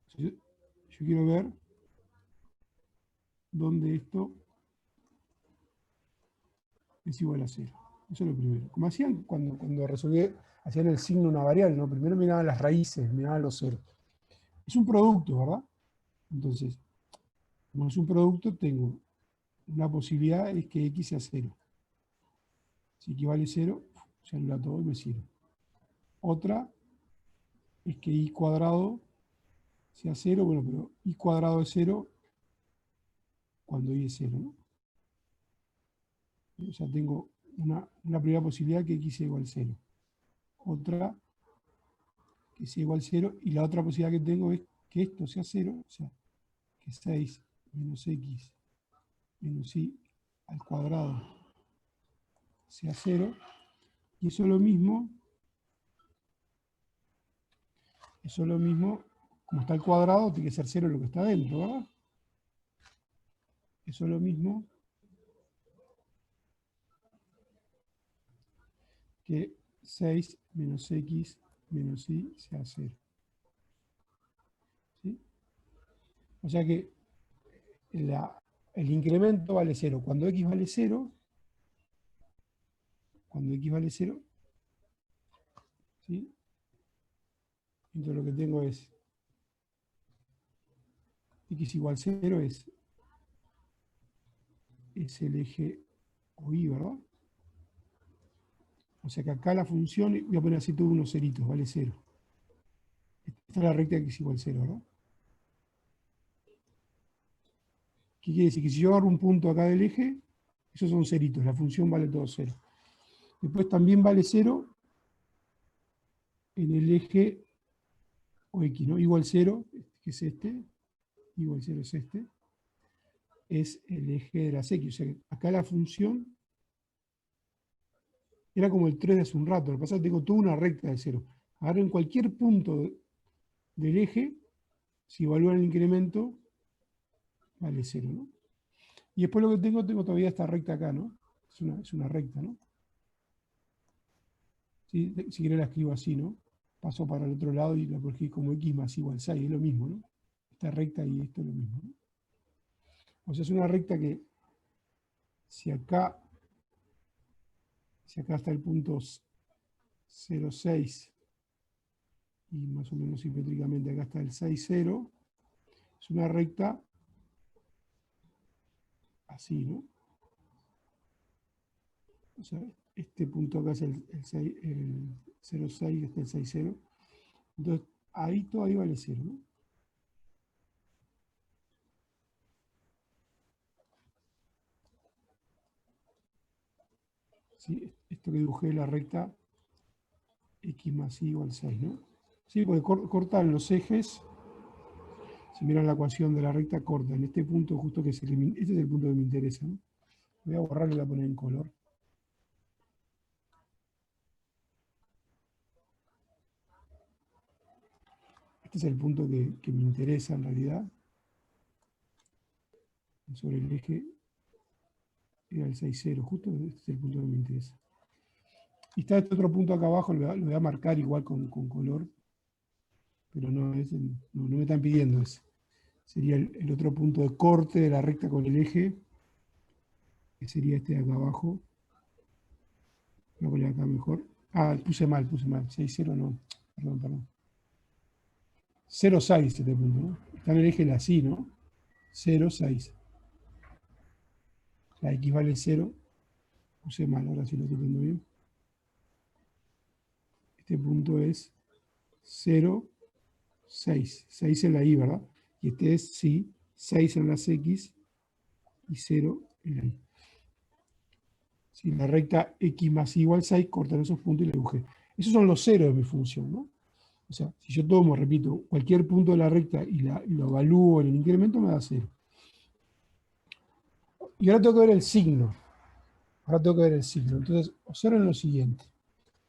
O sea, yo quiero ver dónde esto es igual a 0. Eso es lo primero. Como hacían cuando hacían el signo de una variable, ¿no? Primero miraban las raíces, miraban los ceros. Es un producto, ¿verdad? Entonces, como es un producto, tengo una posibilidad es que x sea 0. Si equivale 0, se anula todo y me sirve. Otra es que y cuadrado sea 0, bueno, pero y cuadrado es 0 cuando y es 0, ¿no? O sea, tengo una primera posibilidad que x sea igual a 0. Otra que sea igual a 0, y la otra posibilidad que tengo es que esto sea 0, o sea, que 6 menos x menos y al cuadrado sea 0, y eso es lo mismo, como está al cuadrado, tiene que ser 0 lo que está dentro, ¿verdad? Eso es lo mismo que 6 menos x menos y sea 0. ¿Sí? O sea que el incremento vale 0. Cuando x vale 0, ¿sí? Entonces lo que tengo es x igual 0 es el eje OI, ¿verdad? O sea que acá la función, voy a poner así todos unos ceritos, vale 0. Esta es la recta x igual 0, ¿verdad? ¿Qué quiere decir? Que si yo agarro un punto acá del eje, esos son ceritos, la función vale todo 0. Después también vale 0 en el eje OX, ¿no? Igual 0, que es este, igual 0 es este, es el eje de las X. O sea que acá la función era como el 3 de hace un rato. Lo que pasa es que tengo toda una recta de 0. Ahora en cualquier punto del eje, si evalúan el incremento, vale 0, ¿no? Y después lo que tengo todavía esta recta acá, ¿no? Es una recta, ¿no? ¿Sí? Si quiero la escribo así, ¿no? Paso para el otro lado y la corregí como x más igual 6, es lo mismo, ¿no? Esta recta y esto es lo mismo, ¿no? O sea, es una recta que si acá está el punto 0,6 y más o menos simétricamente acá está el 6,0, es una recta así, ¿no? O sea, este punto acá es el 0,6, este es el 6,0. Entonces, ahí todavía vale 0, ¿no? ¿Sí? Esto que dibujé la recta x más y igual 6, ¿no? Sí, porque cortan los ejes. Si miran la ecuación de la recta, cortan. Este punto justo que se elimina, este es el punto que me interesa, ¿no? Voy a borrar y la voy a poner en color. Este es el punto que me interesa en realidad. Sobre el eje era el 6,0, justo este es el punto que me interesa. Y está este otro punto acá abajo, lo voy a marcar igual con color, pero no me están pidiendo ese. Sería el otro punto de corte de la recta con el eje, que sería este de acá abajo. Voy a poner acá mejor. Ah, puse mal. 6,0 no. Perdón. 0,6 este punto, ¿no? Está en el eje de la así, ¿no? 0,6. La x vale 0. Puse mal, ahora sí lo estoy viendo bien. Este punto es 0,6. 6 en la y, ¿verdad? Y este es, sí, 6 en las x y 0 en la y. Si la recta x más y igual 6, cortan esos puntos y le dibujé. Esos son los ceros de mi función, ¿no? O sea, si yo tomo, repito, cualquier punto de la recta y lo evalúo en el incremento, me da 0. Y ahora tengo que ver el signo. Entonces, observen lo siguiente.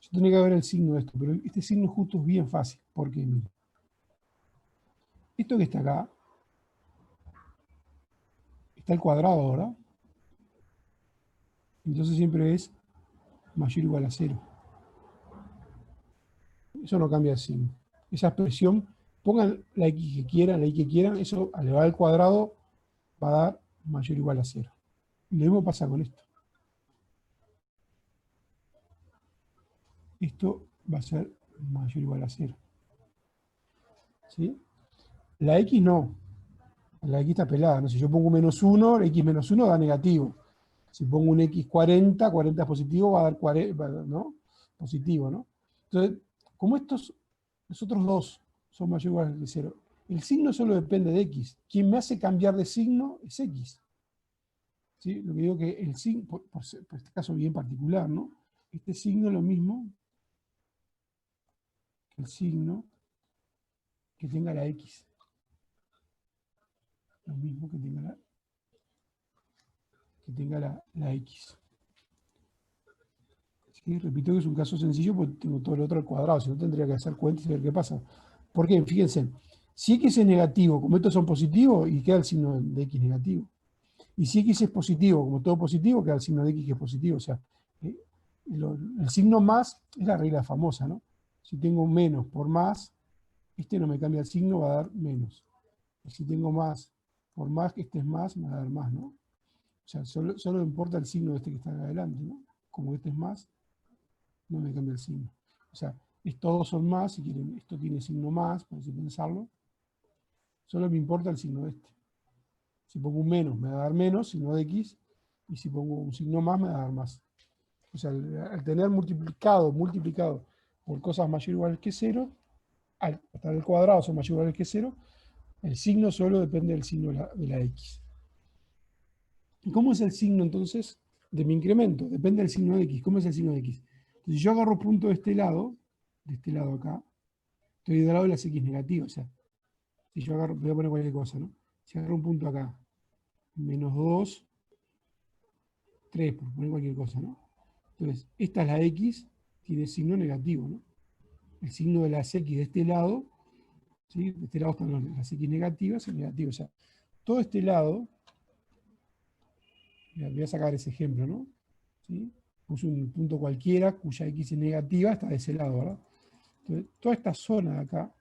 Yo tenía que ver el signo de esto, pero este signo justo es bien fácil. Porque, miren, esto que está acá, está al cuadrado ahora. Entonces siempre es mayor o igual a 0. Eso no cambia el signo. Esa expresión, pongan la x que quieran, la y que quieran, eso al elevar al cuadrado va a dar mayor o igual a 0. Y lo mismo pasa con esto. Esto va a ser mayor o igual a 0. ¿Sí? La x no. La x está pelada, ¿no? Si yo pongo menos 1, x menos 1 da negativo. Si pongo un x 40, 40 es positivo, va a dar 40, ¿no? Positivo, ¿no? Entonces, como los otros dos son mayor o igual a 0, el signo solo depende de x. Quien me hace cambiar de signo es x. ¿Sí? Lo que digo que el signo, por este caso bien particular, ¿no? Este signo es lo mismo que el signo que tenga la x. Lo mismo que tenga la x. ¿Sí? Repito que es un caso sencillo porque tengo todo el otro al cuadrado, si no tendría que hacer cuentas y ver qué pasa. ¿Por qué? Fíjense, si x es negativo, como estos son positivos, y queda el signo de x negativo. Y si x es positivo, como todo positivo, queda el signo de x que es positivo. O sea, el signo más es la regla famosa, ¿no? Si tengo menos por más, este no me cambia el signo, va a dar menos. Y si tengo más por más que este es más, me va a dar más, ¿no? O sea, solo importa el signo de este que está acá adelante, ¿no? Como este es más, no me cambia el signo. O sea, todos son más, si quieren, esto tiene signo más, para así pensarlo. Solo me importa el signo de este. Si pongo un menos, me va a dar menos, signo de X, y si pongo un signo más, me va a dar más. O sea, al tener multiplicado por cosas mayores o iguales que 0, al estar el cuadrado son mayores o iguales que 0, el signo solo depende del signo de la X. ¿Y cómo es el signo entonces de mi incremento? Depende del signo de X. ¿Cómo es el signo de X? Entonces, si yo agarro punto de este lado acá, estoy del lado de las X negativas. O sea, si yo agarro, voy a poner cualquier cosa, ¿no? Si agarro un punto acá, menos 2, 3, por poner cualquier cosa, ¿no? Entonces, esta es la X, tiene signo negativo, ¿no? El signo de las X de este lado, ¿sí? De este lado están las X negativas y negativas. O sea, todo este lado, voy a sacar ese ejemplo, ¿no? ¿Sí? Puse un punto cualquiera cuya X es negativa, está de ese lado, ¿verdad? Entonces, toda esta zona de acá,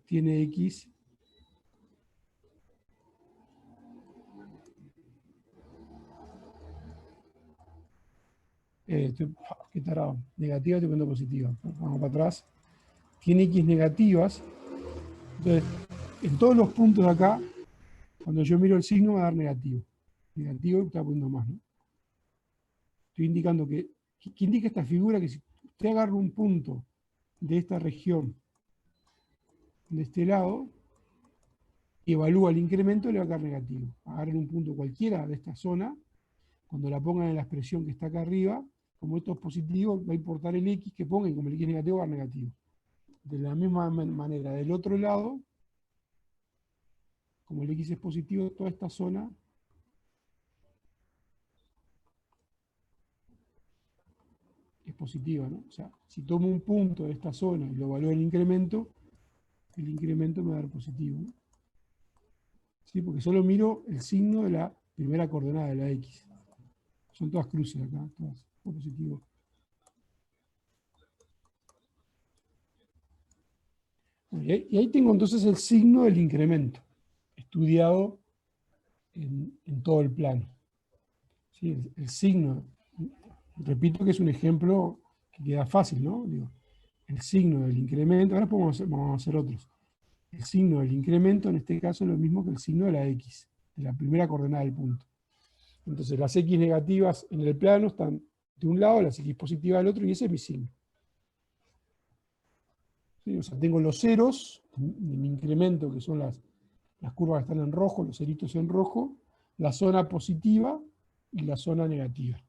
tiene X qué tarado, negativa, estoy poniendo positiva. Vamos para atrás. Tiene X negativas. Entonces, en todos los puntos de acá, cuando yo miro el signo, me va a dar negativo. Negativo, está poniendo más, ¿no? Estoy indicando que indica esta figura que si usted agarra un punto de esta región, de este lado, y evalúa el incremento, le va a dar negativo. Agarren un punto cualquiera de esta zona, cuando la pongan en la expresión que está acá arriba, como esto es positivo, va a importar el X que pongan, y como el X es negativo, va a dar negativo. De la misma manera, del otro lado, como el X es positivo, toda esta zona es positiva, ¿no? O sea, si tomo un punto de esta zona y lo evalúo el incremento me va a dar positivo, ¿no? ¿Sí? Porque solo miro el signo de la primera coordenada de la X. Son todas cruces acá, todas positivas. Bueno, y ahí tengo entonces el signo del incremento, estudiado en todo el plano. ¿Sí? El signo, repito que es un ejemplo que queda fácil, ¿no? Digo, el signo del incremento, ahora vamos a hacer otros. El signo del incremento en este caso es lo mismo que el signo de la X, de la primera coordenada del punto. Entonces las X negativas en el plano están de un lado, las X positivas del otro, y ese es mi signo. ¿Sí? O sea, tengo los ceros de mi incremento, que son las curvas que están en rojo, los ceritos en rojo, la zona positiva y la zona negativa.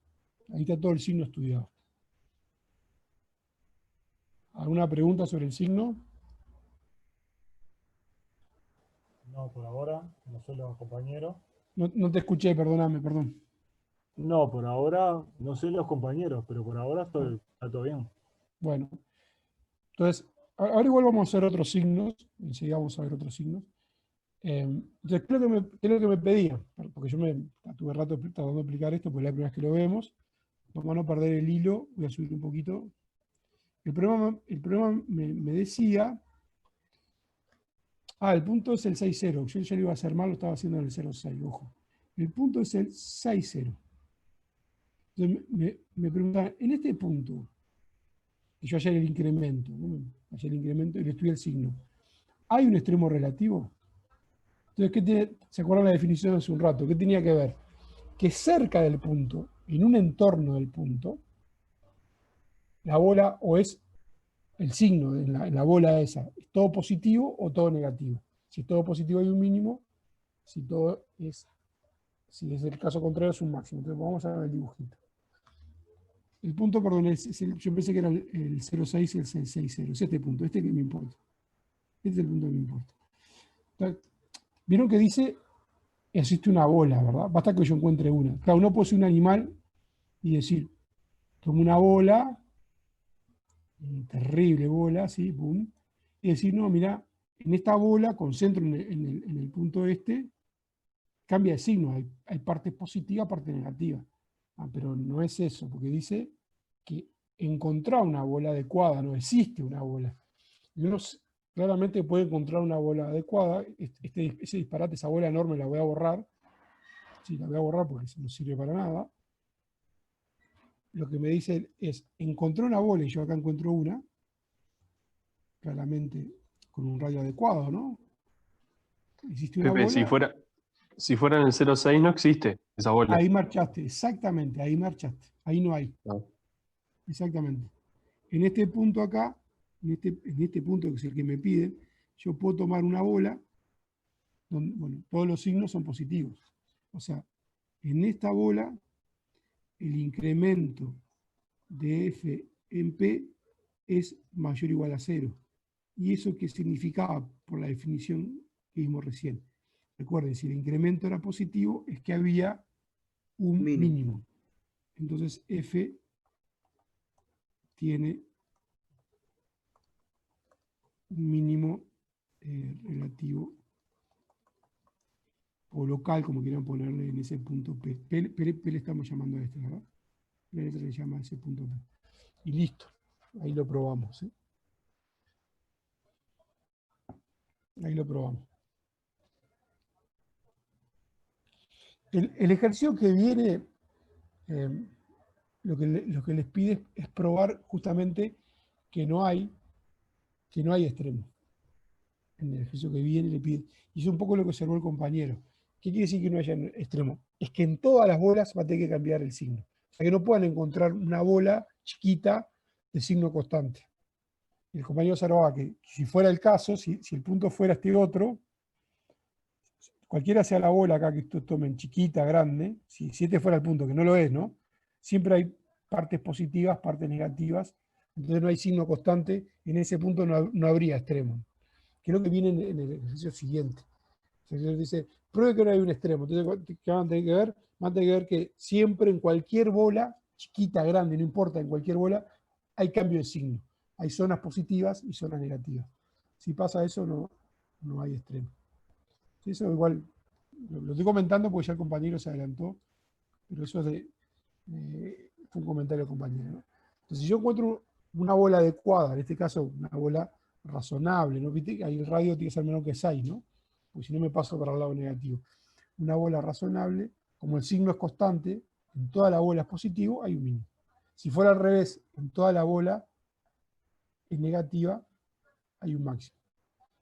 Ahí está todo el signo estudiado. ¿Alguna pregunta sobre el signo? No, por ahora, no sé los compañeros. No te escuché, perdóname, perdón. No, por ahora, no sé los compañeros, pero por ahora está todo bien. Bueno, entonces, ahora igual vamos a hacer otros signos, enseguida vamos a ver otros signos. Entonces, ¿qué es lo que me pedía? Porque yo tuve rato tratando de explicar esto, porque es la primera vez que lo vemos. Vamos a no perder el hilo, voy a subir un poquito. El problema me decía... el punto es el 6,0. Yo ya lo iba a hacer mal, lo estaba haciendo en el 0,6, ojo. El punto es el 6,0. Entonces me preguntaban, en este punto, que yo hallé el incremento, ¿no? Hallé el incremento y le estudié el signo, ¿hay un extremo relativo? Entonces, ¿se acuerdan la definición hace un rato? ¿Qué tenía que ver? Que cerca del punto, en un entorno del punto, la bola o es el signo en la bola esa, ¿es todo positivo o todo negativo? Si es todo positivo hay un mínimo, si es el caso contrario es un máximo. Entonces vamos a ver el dibujito. El punto, perdón, yo pensé que era el 0,6 y el 6,0. Es este punto, este que me importa. Este es el punto que me importa. Entonces, vieron que dice, existe una bola, ¿verdad? Basta que yo encuentre una. Claro, uno puede ser un animal y decir, tomo una bola, terrible bola, ¿sí? Pum, y decir, no, mirá, en esta bola, con centro en el punto este, cambia de signo. Hay parte positiva, parte negativa. Pero no es eso, porque dice que encontrar una bola adecuada, no existe una bola. Y uno claramente puede encontrar una bola adecuada. Ese disparate, esa bola enorme, la voy a borrar. Sí, la voy a borrar porque no sirve para nada. Lo que me dice es, encontré una bola y yo acá encuentro una, claramente con un radio adecuado, ¿no? Existe una Pepe, bola, si fuera en el 06 no existe esa bola. ahí marchaste, exactamente, ahí marchaste, ahí no hay, No. exactamente. En este punto acá, en este punto que es el que me piden, yo puedo tomar una bola, donde, bueno, todos los signos son positivos. O sea, en esta bola, el incremento de F en P es mayor o igual a 0. ¿Y eso qué significaba por la definición que vimos recién? Recuerden, si el incremento era positivo, es que había un mínimo. Entonces F tiene un mínimo relativo o local, como quieran ponerle en ese punto P. P le estamos llamando a este, ¿verdad? P se le llama a ese punto P. Y listo. Ahí lo probamos. Ahí lo probamos. El ejercicio que viene, lo que les pide es probar justamente que no hay extremos. En el ejercicio que viene le pide. Y es un poco lo que observó el compañero. ¿Qué quiere decir que no haya extremo? Es que en todas las bolas va a tener que cambiar el signo. O sea, que no puedan encontrar una bola chiquita de signo constante. Y el compañero observaba que si fuera el caso, si el punto fuera este otro, cualquiera sea la bola acá que esto tomen chiquita, grande, si este fuera el punto, que no lo es, ¿no? Siempre hay partes positivas, partes negativas, entonces no hay signo constante, en ese punto no habría extremo. Que es lo que viene en el ejercicio siguiente. El ejercicio dice, pruebe que no hay un extremo. Entonces, ¿qué van a tener que ver? Van a tener que ver que siempre en cualquier bola, chiquita, grande, no importa, en cualquier bola, hay cambio de signo. Hay zonas positivas y zonas negativas. Si pasa eso, no hay extremo. Eso igual, lo estoy comentando porque ya el compañero se adelantó, pero eso fue un comentario del compañero, ¿no? Entonces, si yo encuentro una bola adecuada, en este caso una bola razonable, ¿no? Viste que ahí el radio tiene que ser menor que 6, ¿no? Porque si no me paso para el lado negativo. Una bola razonable, como el signo es constante, en toda la bola es positivo, hay un mínimo. Si fuera al revés, en toda la bola es negativa, hay un máximo.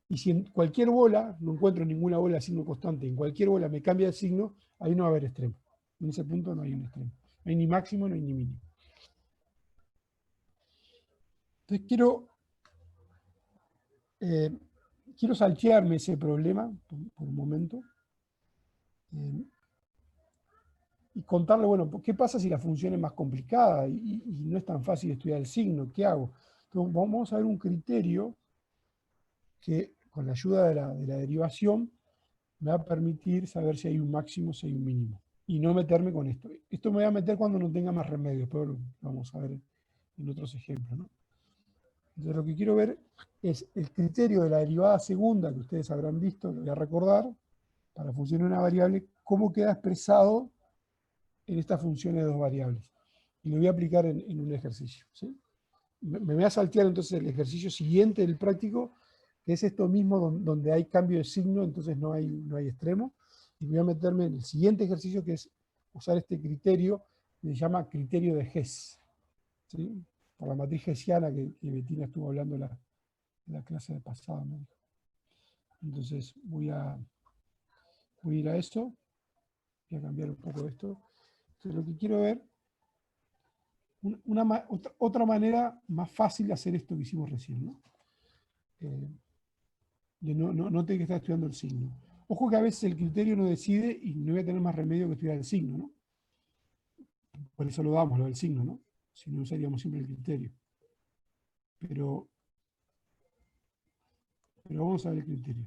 Y si en cualquier bola, no encuentro ninguna bola de signo constante, en cualquier bola me cambia de signo, ahí no va a haber extremo. En ese punto no hay un extremo. No hay ni máximo, no hay ni mínimo. Entonces quiero saltearme ese problema por un momento y contarle, bueno, ¿qué pasa si la función es más complicada y no es tan fácil estudiar el signo? ¿Qué hago? Entonces, vamos a ver un criterio que con la ayuda de la derivación me va a permitir saber si hay un máximo, si hay un mínimo. Y no meterme con esto. Esto me voy a meter cuando no tenga más remedio, pero lo vamos a ver en otros ejemplos, ¿no? Entonces lo que quiero ver es el criterio de la derivada segunda, que ustedes habrán visto, lo voy a recordar, para funcionar una variable, cómo queda expresado en esta función de dos variables. Y lo voy a aplicar en un ejercicio, ¿sí? Me voy a saltear entonces el ejercicio siguiente del práctico, que es esto mismo donde hay cambio de signo, entonces no hay extremo, y voy a meterme en el siguiente ejercicio, que es usar este criterio, que se llama criterio de Hess, ¿sí? Por la matriz hessiana que Bettina estuvo hablando en la clase de pasada, ¿no? Entonces voy a ir a eso, voy a cambiar un poco esto. Entonces lo que quiero ver, otra manera más fácil de hacer esto que hicimos recién, ¿no? De no tener que estar estudiando el signo. Ojo que a veces el criterio no decide y no voy a tener más remedio que estudiar el signo, ¿no? Por eso lo damos, lo del signo, ¿no? Si no usaríamos siempre el criterio. Pero vamos a ver el criterio.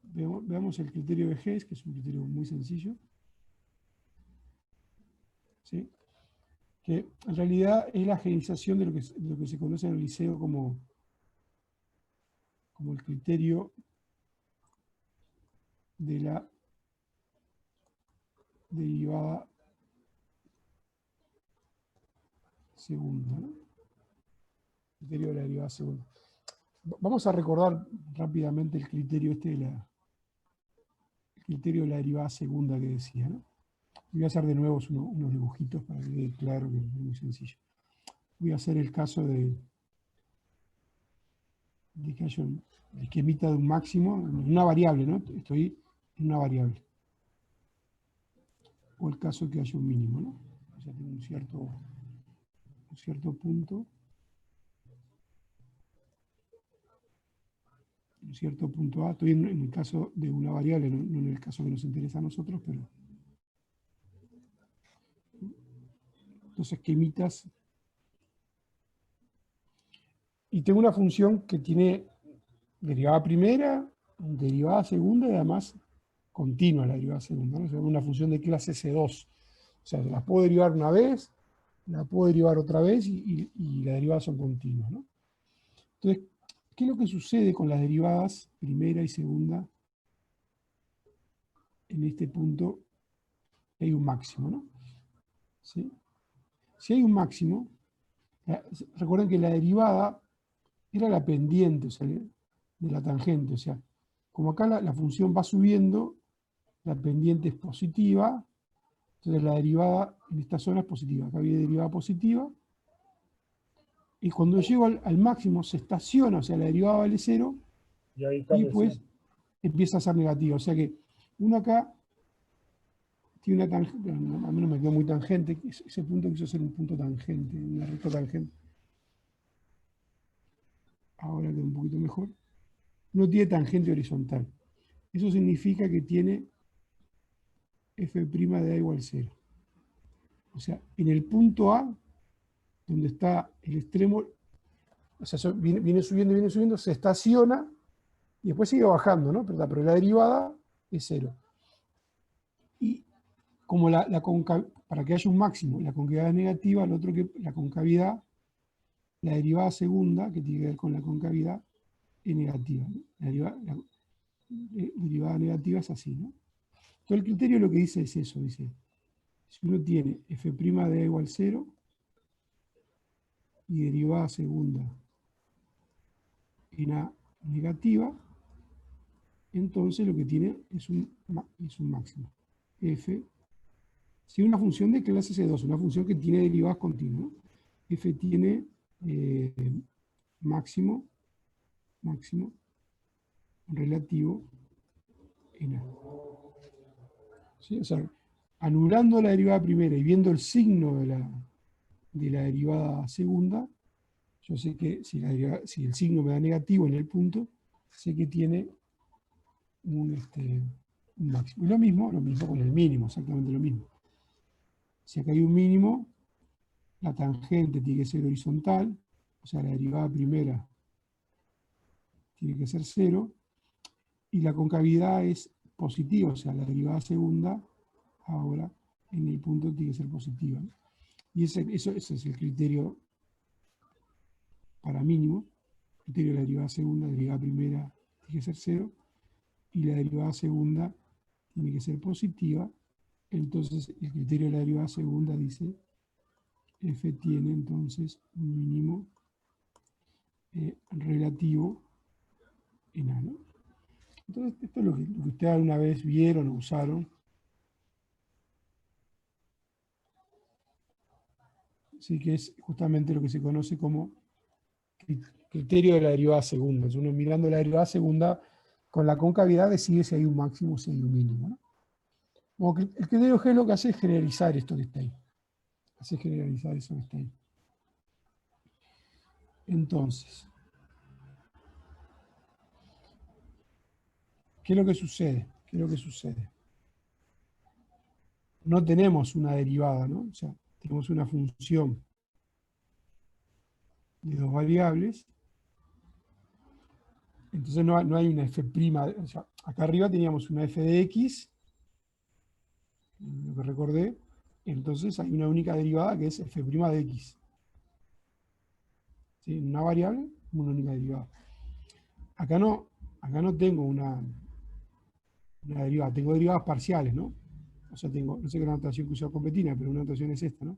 Veamos el criterio de Hess, que es un criterio muy sencillo. ¿Sí? Que en realidad es la generalización de lo que se conoce en el liceo como como el criterio de la derivada segunda, ¿no? Criterio de la derivada segunda. Vamos a recordar rápidamente el criterio este el criterio de la derivada segunda que decía, ¿no? Voy a hacer de nuevo unos dibujitos para que quede claro que es muy sencillo. Voy a hacer el caso de que haya un esquemita de un máximo, una variable, ¿no? Estoy en una variable. O el caso que haya un mínimo, ¿no? O sea, tengo un cierto punto. Un cierto punto A. Estoy en el caso de una variable, no en el caso que nos interesa a nosotros, pero... Los esquemitas. Y tengo una función que tiene derivada primera, derivada segunda y además continua la derivada segunda, ¿no? O sea, una función de clase C2. O sea, la puedo derivar una vez, la puedo derivar otra vez y las derivadas son continuas, ¿no? Entonces, ¿qué es lo que sucede con las derivadas primera y segunda en este punto? Hay un máximo, ¿no? ¿Sí? Si hay un máximo, recuerden que la derivada era la pendiente, o sea, de la tangente. O sea, como acá la función va subiendo, la pendiente es positiva, entonces la derivada en esta zona es positiva. Acá viene derivada positiva. Y cuando llego al máximo se estaciona, o sea, la derivada vale 0, Y ahí y cambia después empieza a ser negativa. O sea que uno acá tiene una tangente, a mí no me quedó muy tangente, ese punto quiso ser un punto tangente, una recta tangente. Ahora queda un poquito mejor. No tiene tangente horizontal. Eso significa que tiene f' de a igual 0. O sea, en el punto A, donde está el extremo, o sea, viene subiendo, se estaciona y después sigue bajando, ¿no? Pero la derivada es 0. Y como para que haya un máximo, la concavidad es negativa, lo otro que la concavidad, la derivada segunda, que tiene que ver con la concavidad, es negativa, ¿no? La derivada negativa es así, ¿no? Entonces el criterio lo que dice es eso, dice, si uno tiene f' de a igual 0 y derivada segunda en a negativa, entonces lo que tiene es un máximo. F, si una función de clase C2, una función que tiene derivadas continuas, ¿no? F tiene máximo relativo en a. ¿Sí? O sea, anulando la derivada primera y viendo el signo de la derivada segunda, yo sé que si el signo me da negativo en el punto, sé que tiene un máximo. Y lo mismo con el mínimo, exactamente lo mismo. Si acá hay un mínimo, la tangente tiene que ser horizontal, o sea, la derivada primera tiene que ser 0, y la concavidad es positiva, o sea, la derivada segunda, ahora en el punto tiene que ser positiva, ¿no? Y ese es el criterio para mínimo. El criterio de la derivada segunda, la derivada primera tiene que ser 0, y la derivada segunda tiene que ser positiva. Entonces el criterio de la derivada segunda dice f tiene entonces un mínimo relativo en a, ¿no? Entonces esto es lo que ustedes alguna vez vieron o usaron. Así que es justamente lo que se conoce como criterio de la derivada segunda. Entonces uno mirando la derivada segunda con la concavidad decide si hay un máximo o si hay un mínimo, ¿no? Como que el criterio G lo que hace es generalizar esto que está ahí. Hace generalizar eso que está ahí. Entonces, ¿qué es lo que sucede? ¿Qué es lo que sucede? No tenemos una derivada, ¿no? O sea, tenemos una función de dos variables. Entonces no hay una f', o sea, acá arriba teníamos una f de x, lo que recordé, entonces hay una única derivada que es f' de x. ¿Sí? Una variable, una única derivada. acá no tengo una derivada, tengo derivadas parciales, ¿no? O sea, tengo, no sé qué notación que usó Copetina, pero una notación es esta, ¿no?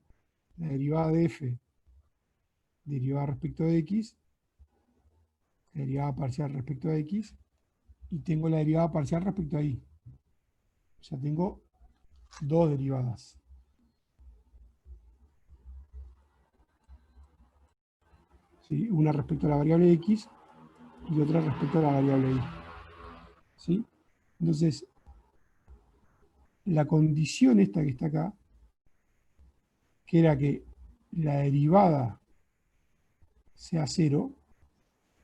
La derivada de f derivada respecto de x, la derivada parcial respecto a x, y tengo la derivada parcial respecto a y. O sea, tengo dos derivadas. ¿Sí? Una respecto a la variable x y otra respecto a la variable y. ¿Sí? Entonces, la condición esta que está acá, que era que la derivada sea cero,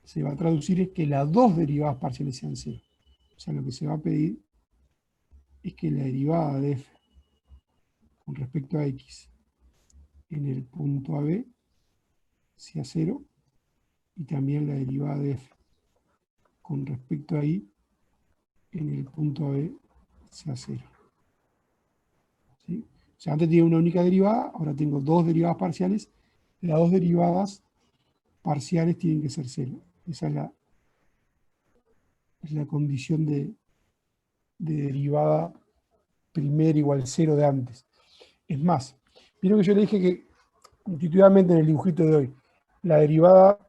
se va a traducir es que las dos derivadas parciales sean cero. O sea, lo que se va a pedir es que la derivada de f con respecto a x en el punto AB sea cero, y también la derivada de f con respecto a y en el punto AB sea cero. ¿Sí? O sea, antes tenía una única derivada, ahora tengo dos derivadas parciales. Las dos derivadas parciales tienen que ser cero. Esa es la condición de derivada primera igual cero de antes. Es más, vieron que yo le dije que intuitivamente en el dibujito de hoy, la derivada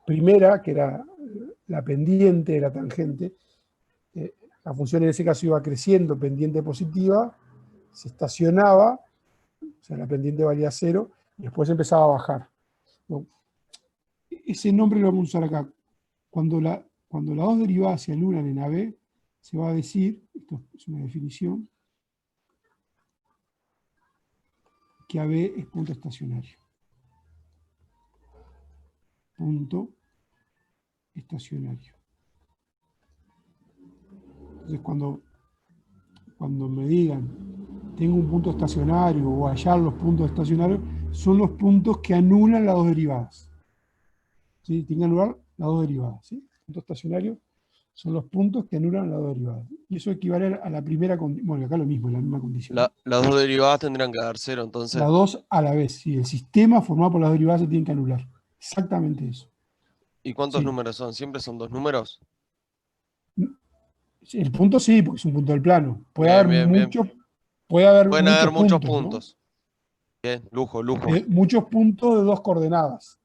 primera, que era la pendiente de la tangente, la función en ese caso iba creciendo, pendiente positiva, se estacionaba, o sea, la pendiente valía cero, y después empezaba a bajar. Bueno, ese nombre lo vamos a usar acá. Cuando las dos derivadas se anulan en AB, se va a decir, esto es una definición, que AB es punto estacionario. Punto estacionario. Entonces, cuando me digan, tengo un punto estacionario o hallar los puntos estacionarios, son los puntos que anulan las dos derivadas. ¿Sí? Tienen que anular las dos derivadas. ¿Sí? Punto estacionario son los puntos que anulan las dos derivadas. Y eso equivale a la primera condición. Bueno, acá lo mismo, la misma condición. Las dos derivadas tendrían que dar cero, entonces. Las dos a la vez. ¿Sí? El sistema formado por las derivadas se tiene que anular. Exactamente eso. ¿Y cuántos Sí. números son? ¿Siempre son dos números? El punto sí, porque es un punto del plano. Puede Bien, haber bien, bien. muchos, puede haber Pueden haber muchos ¿no? puntos. Bien, lujo, lujo. Muchos puntos de dos coordenadas.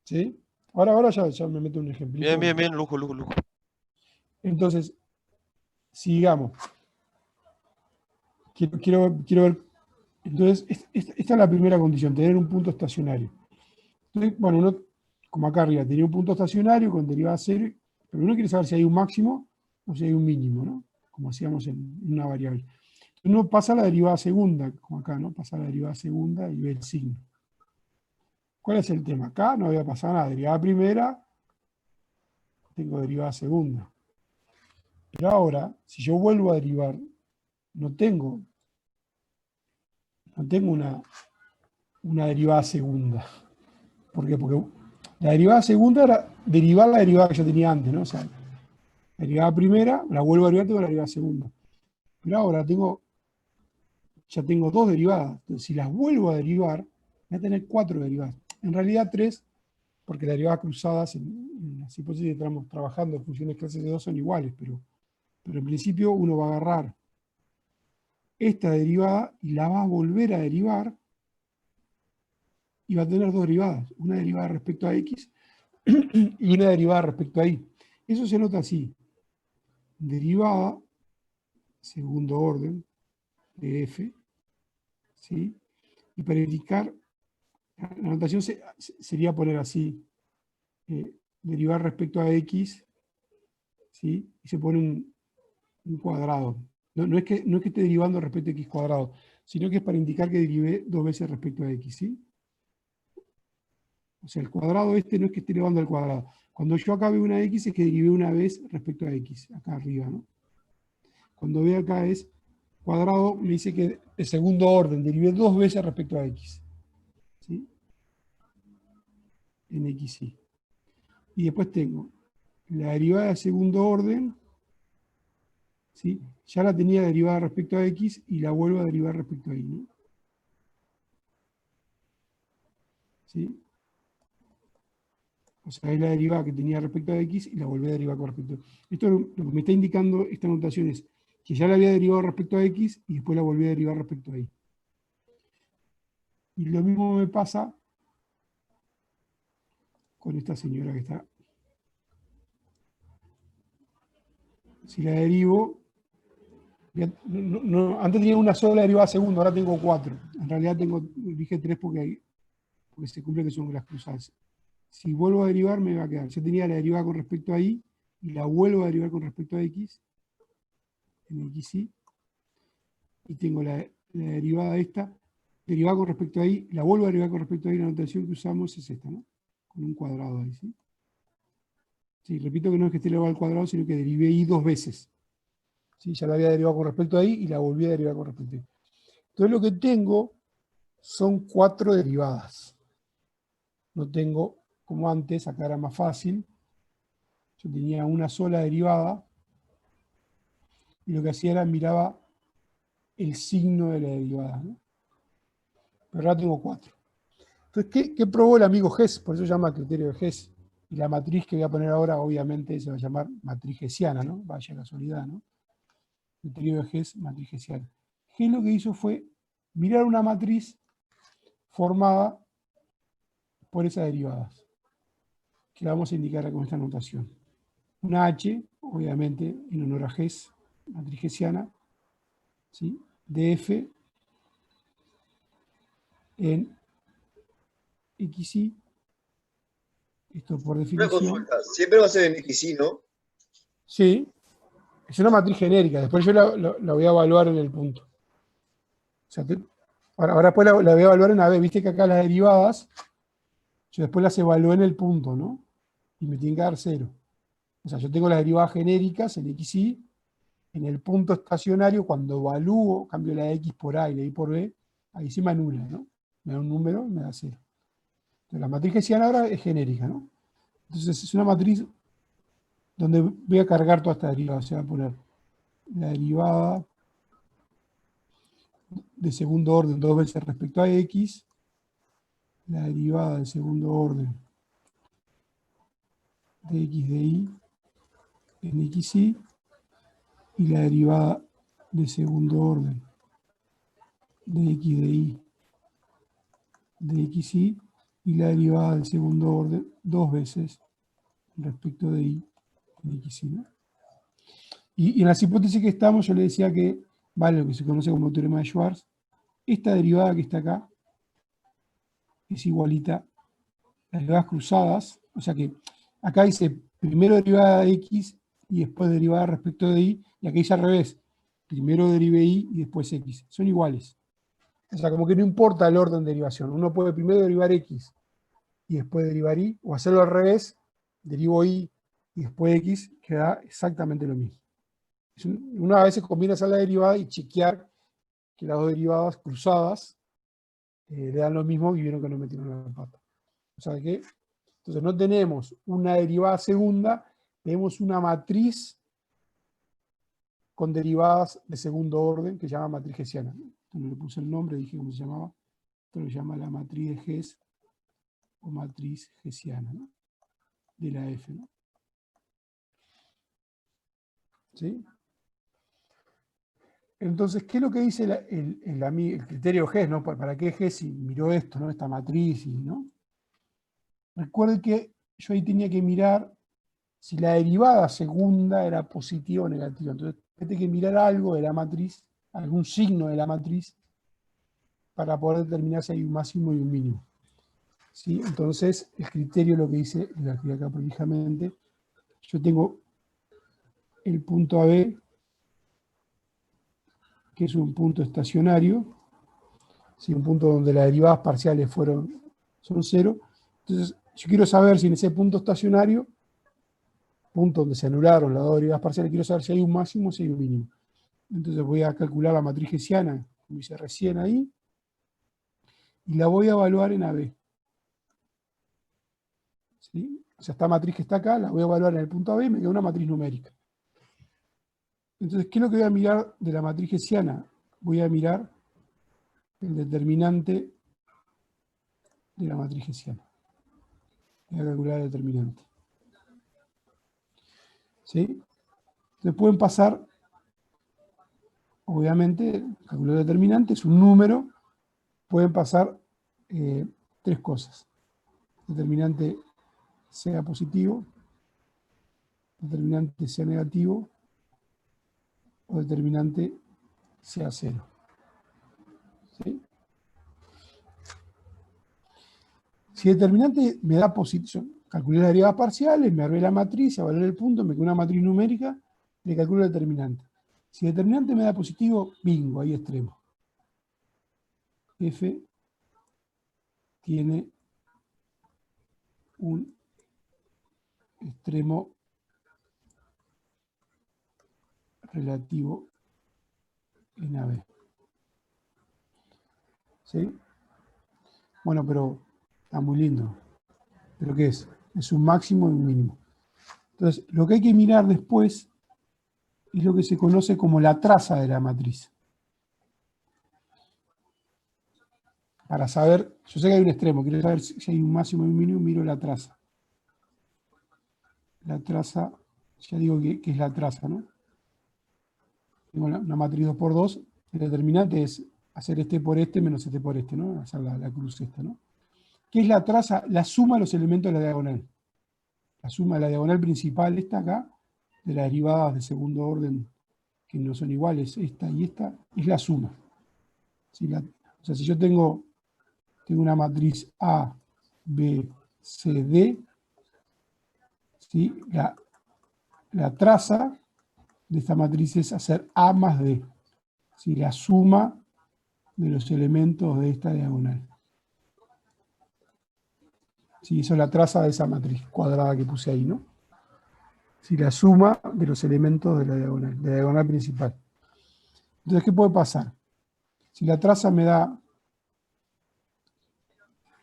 ¿Sí? Ahora ya me meto un ejemplito. Bien, bien, bien, lujo, lujo, lujo. Entonces, sigamos. Quiero ver. Entonces, esta es la primera condición, tener un punto estacionario. Entonces, bueno, uno, como acá arriba, tenía un punto estacionario con derivada cero, pero uno quiere saber si hay un máximo o si hay un mínimo, ¿no? Como hacíamos en una variable. Uno pasa a la derivada segunda, como acá, ¿no? Pasa a la derivada segunda y ve el signo. ¿Cuál es el tema? Acá no había pasado nada. Derivada primera, tengo derivada segunda. Pero ahora, si yo vuelvo a derivar, no tengo una derivada segunda. ¿Por qué? Porque la derivada segunda era derivar la derivada que yo tenía antes, ¿no? O sea, la derivada primera, la vuelvo a derivar, tengo la derivada segunda. Pero ahora ya tengo dos derivadas. Entonces, si las vuelvo a derivar, voy a tener cuatro derivadas. En realidad tres, porque las derivadas cruzadas en las hipótesis que estamos trabajando en funciones clases de 2 son iguales, pero en principio uno va a agarrar esta derivada y la va a volver a derivar y va a tener dos derivadas, una derivada respecto a x y una derivada respecto a y. Eso se nota así. Derivada, segundo orden, de f, ¿sí? Y para indicar, la notación sería poner así, derivar respecto a x, ¿sí? Y se pone un cuadrado. No es que esté derivando respecto a x cuadrado, sino que es para indicar que derivé dos veces respecto a x, ¿sí? O sea, el cuadrado este no es que esté elevando al cuadrado. Cuando yo acá veo una x es que derivé una vez respecto a x, acá arriba, ¿no? Cuando veo acá es cuadrado, me dice que de segundo orden, derivé dos veces respecto a x, ¿sí? En x, y. Y después tengo la derivada de segundo orden, ¿sí? Ya la tenía derivada respecto a x y la vuelvo a derivar respecto a y, ¿no? ¿Sí? O sea, es la derivada que tenía respecto a x y la volví a derivar con respecto a x. Esto lo que me está indicando esta notación es que ya la había derivado respecto a x y después la volví a derivar respecto a y. Y lo mismo me pasa con esta señora que está. Si la derivo, antes tenía una sola derivada segunda, ahora tengo 4. En realidad dije 3 porque se cumple que son las cruzadas. Si vuelvo a derivar me va a quedar. Yo tenía la derivada con respecto a y y la vuelvo a derivar con respecto a x, en xy, y tengo la derivada esta, derivada con respecto a y, la vuelvo a derivar con respecto a y, la notación que usamos es esta, ¿no? Con un cuadrado ahí, ¿sí? Sí, repito que no es que esté elevado al cuadrado, sino que derivé y 2 veces. ¿Sí? Ya la había derivado con respecto a y y la volví a derivar con respecto a y. Entonces lo que tengo son 4 derivadas. No tengo, como antes, acá era más fácil. Yo tenía una sola derivada y lo que hacía era miraba el signo de la derivada, ¿no? Pero ahora tengo 4. Entonces, ¿qué probó el amigo Hess? Por eso se llama criterio de Hess. Y la matriz que voy a poner ahora, obviamente, se va a llamar matriz hessiana, ¿no? Vaya casualidad, ¿no? Criterio de Hess, matriz hessiana. Hess lo que hizo fue mirar una matriz formada por esas derivadas, que la vamos a indicar con esta notación. Una H, obviamente, en honor a Hess, matriz hessiana, ¿sí? De F en XY. Esto por Una definición. consulta, siempre va a ser en XY, ¿no? Sí, es una matriz genérica. Después yo la voy a evaluar en el punto. O sea, ahora después la voy a evaluar en AB. Viste que acá las derivadas, yo después las evalué en el punto, ¿no? Y me tienen que dar 0. O sea, yo tengo las derivadas genéricas en XY. En el punto estacionario, cuando evalúo, cambio la X por A y la Y por B, ahí se me anula, ¿no? Me da un número y me da 0. Entonces, la matriz hessiana ahora es genérica, ¿no? Entonces es una matriz donde voy a cargar toda esta derivada. O sea, voy a poner la derivada de segundo orden 2 veces respecto a X, la derivada de segundo orden de X de Y en XY, y la derivada de segundo orden de X de Y de XY, y la derivada del segundo orden 2 veces respecto de Y en XY, ¿no? Y en las hipótesis que estamos, yo le decía que vale lo que se conoce como teorema de Schwarz. Esta derivada que está acá es igualita a las derivadas cruzadas, o sea que acá dice primero derivada de X y después derivada respecto de Y, y aquí dice al revés, primero derive Y y después X. Son iguales. O sea, como que no importa el orden de derivación. Uno puede primero derivar X y después derivar Y, o hacerlo al revés, derivo Y y después X, que da exactamente lo mismo. Una a veces combina hacer la derivada y chequear que las dos derivadas cruzadas le dan lo mismo y vieron que no metieron la pata. O sea que, entonces no tenemos una derivada segunda, tenemos una matriz con derivadas de segundo orden que se llama matriz hessiana. Entonces no le puse el nombre, dije cómo se llamaba. Esto lo llama la matriz de Hess o matriz hessiana, ¿no? De la F, ¿no? ¿Sí? Entonces, ¿qué es lo que dice el criterio Hess, ¿no? ¿Para qué Hess miró esto, ¿no? Esta matriz, ¿no? Recuerden que yo ahí tenía que mirar si la derivada segunda era positiva o negativa. Entonces, tengo que mirar algo de la matriz, algún signo de la matriz, para poder determinar si hay un máximo y un mínimo. ¿Sí? Entonces, el criterio lo que dice, lo escribí acá prolijamente, yo tengo el punto AB, que es un punto estacionario, ¿sí? Un punto donde las derivadas parciales son 0. Entonces, yo quiero saber si en ese punto estacionario, punto donde se anularon las dos derivadas parciales, quiero saber si hay un máximo o si hay un mínimo. Entonces voy a calcular la matriz hessiana, como hice recién ahí, y la voy a evaluar en AB. ¿Sí? O sea, esta matriz que está acá, la voy a evaluar en el punto AB y me queda una matriz numérica. Entonces, ¿qué es lo que voy a mirar de la matriz hessiana? Voy a mirar el determinante de la matriz hessiana. voy a calcular el determinante. ¿Sí? Entonces pueden pasar, obviamente, calcular el determinante es un número, pueden pasar tres cosas. Determinante sea positivo, determinante sea negativo, o determinante sea cero. ¿Sí? Si el determinante me da positivo, calculé las derivas parciales, me armé la matriz, evalué el punto, me quedó una matriz numérica, le calculo el determinante. Si el determinante me da positivo, bingo, ahí extremo. F tiene un extremo relativo en AB. ¿Sí? Bueno, pero está muy lindo. ¿Pero qué es? Es un máximo y un mínimo. Entonces, lo que hay que mirar después es lo que se conoce como la traza de la matriz. Para saber, yo sé que hay un extremo, quiero saber si hay un máximo y un mínimo, miro la traza. La traza, ya digo que es la traza, ¿no? Tengo una matriz 2 por 2, el determinante es hacer este por este menos este por este, ¿no? Hacer la cruz esta, ¿no? ¿Qué es la traza? La suma de los elementos de la diagonal. La suma de la diagonal principal, esta acá, de las derivadas de segundo orden, que no son iguales, esta y esta, es la suma. ¿Sí? O sea, si yo tengo una matriz A, B, C, D, ¿sí? La traza de esta matriz es hacer A más D. ¿Sí? La suma de los elementos de esta diagonal. Sí, eso es la traza de esa matriz cuadrada que puse ahí, ¿no? Sí, la suma de los elementos de la diagonal principal. Entonces, ¿qué puede pasar? Si la traza me da...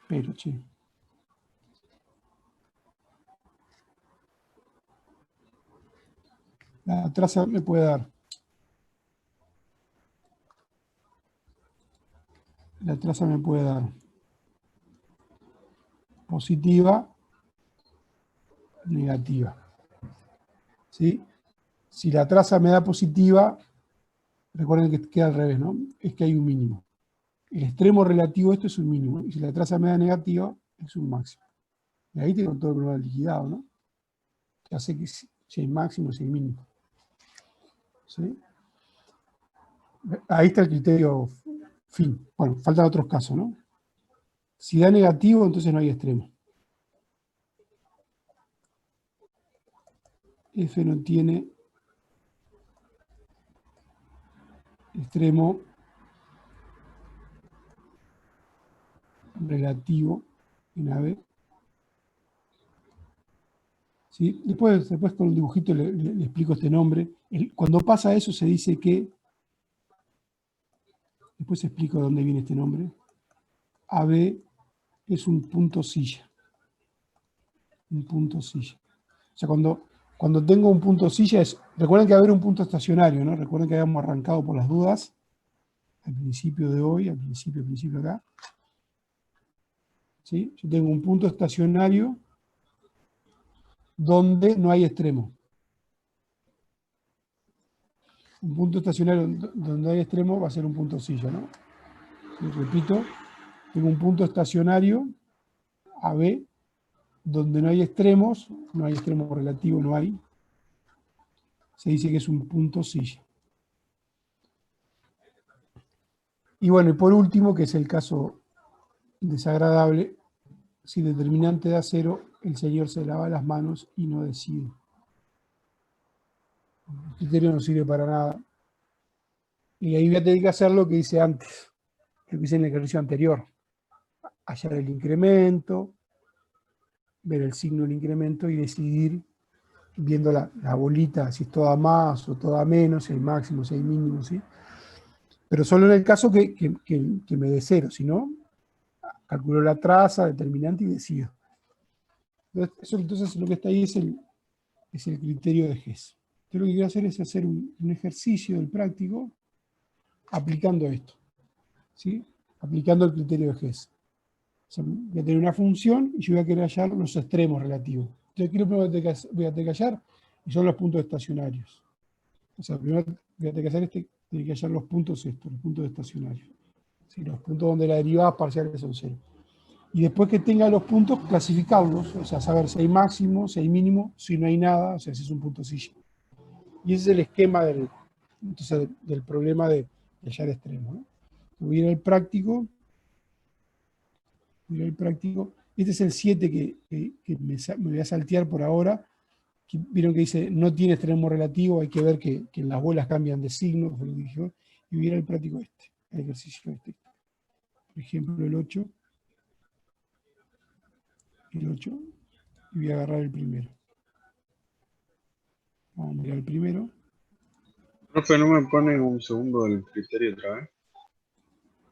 Pero, che. La traza me puede dar... La traza me puede dar positiva, negativa. ¿Sí? Si la traza me da positiva, recuerden que queda al revés, ¿no? Es que hay un mínimo. El extremo relativo a esto es un mínimo. Y si la traza me da negativa, es un máximo. Y ahí tengo todo el problema liquidado, ¿no? Ya sé que si hay máximo, si hay mínimo. ¿Sí? Ahí está el criterio fin. Bueno, faltan otros casos, ¿no? Si da negativo, entonces no hay extremo. F no tiene extremo relativo en AB. ¿Sí? Después con un dibujito le explico este nombre. Cuando pasa eso se dice que, después explico de dónde viene este nombre, AB es un punto silla. Un punto silla. O sea, cuando tengo un punto silla es, recuerden que va a haber un punto estacionario, ¿no? Recuerden que habíamos arrancado por las dudas al principio de hoy, al principio acá. ¿Sí? Yo tengo un punto estacionario donde no hay extremo. Un punto estacionario donde hay extremo va a ser un punto silla, ¿no? ¿Sí? Repito, tengo un punto estacionario, AB, donde no hay extremos, no hay extremo relativo, no hay. Se dice que es un punto silla. Y bueno, y por último, que es el caso desagradable, si el determinante da 0, el señor se lava las manos y no decide. El criterio no sirve para nada. Y ahí voy a tener que hacer lo que hice antes, lo que hice en el ejercicio anterior. Hallar el incremento, ver el signo del incremento y decidir, viendo la bolita, si es toda más o toda menos, si hay máximo, si hay mínimo, ¿sí? Pero solo en el caso que me dé 0, si no, calculo la traza, determinante y decido. Entonces lo que está ahí es el criterio de Hess. Entonces lo que quiero hacer es hacer un ejercicio del práctico aplicando esto, ¿sí? Aplicando el criterio de Hess. sea, voy a tener una función y yo voy a querer hallar los extremos relativos. Entonces, aquí lo primero que voy a tener que hallar y son los puntos estacionarios. O sea, primero voy a tener que hacer tiene que hallar los puntos estos, los puntos estacionarios. ¿Sí? Los puntos donde las derivadas parciales son cero. Y después que tenga los puntos, clasificarlos, o sea, saber si hay máximo, si hay mínimo, si no hay nada, o sea, si es un punto silla. Y ese es el esquema del problema de hallar extremos, ¿no? Voy a ir al práctico. Voy a ir al práctico. Este es el 7 que me voy a saltear por ahora. Vieron que dice no tiene extremo relativo, hay que ver que las bolas cambian de signo, fue lo que dije, y voy a ir al práctico el ejercicio este. Por ejemplo, el 8. El 8. Y voy a agarrar el primero. Vamos a mirar el primero. Profe, ¿no me pone un segundo del criterio otra vez?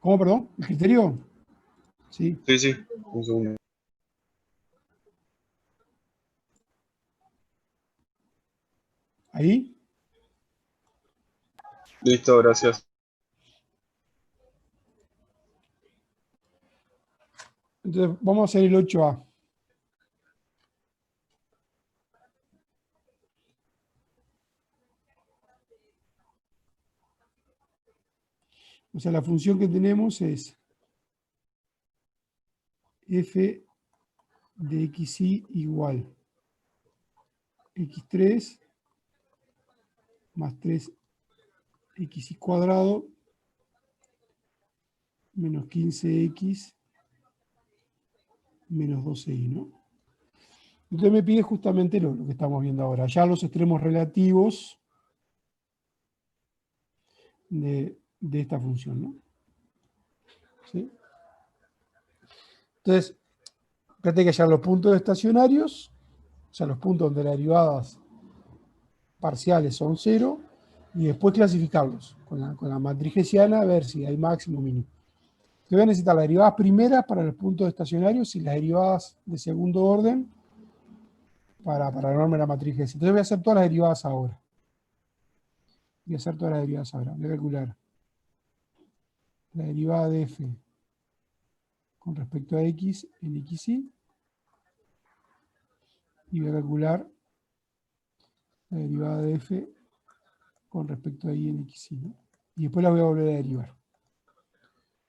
¿Cómo, perdón? ¿El criterio? Sí. Sí, un segundo. ¿Ahí? Listo, gracias. Entonces, vamos a hacer el 8A. O sea, la función que tenemos es f de xy igual x3 más 3xy cuadrado menos 15x menos 12y, ¿no? Entonces me pide justamente lo que estamos viendo ahora, ya los extremos relativos de esta función, ¿no? ¿Sí? Entonces, fíjate que hallar los puntos estacionarios, o sea, los puntos donde las derivadas parciales son 0, y después clasificarlos con la matriz hessiana a ver si hay máximo o mínimo. Entonces voy a necesitar las derivadas primeras para los puntos estacionarios y las derivadas de segundo orden para la norma de la matriz hessiana. Entonces voy a hacer todas las derivadas ahora. Voy a hacer todas las derivadas ahora. Voy a calcular la derivada de f con respecto a x en xy. Y voy a calcular la derivada de f con respecto a y en xy, ¿no? Y después la voy a volver a derivar.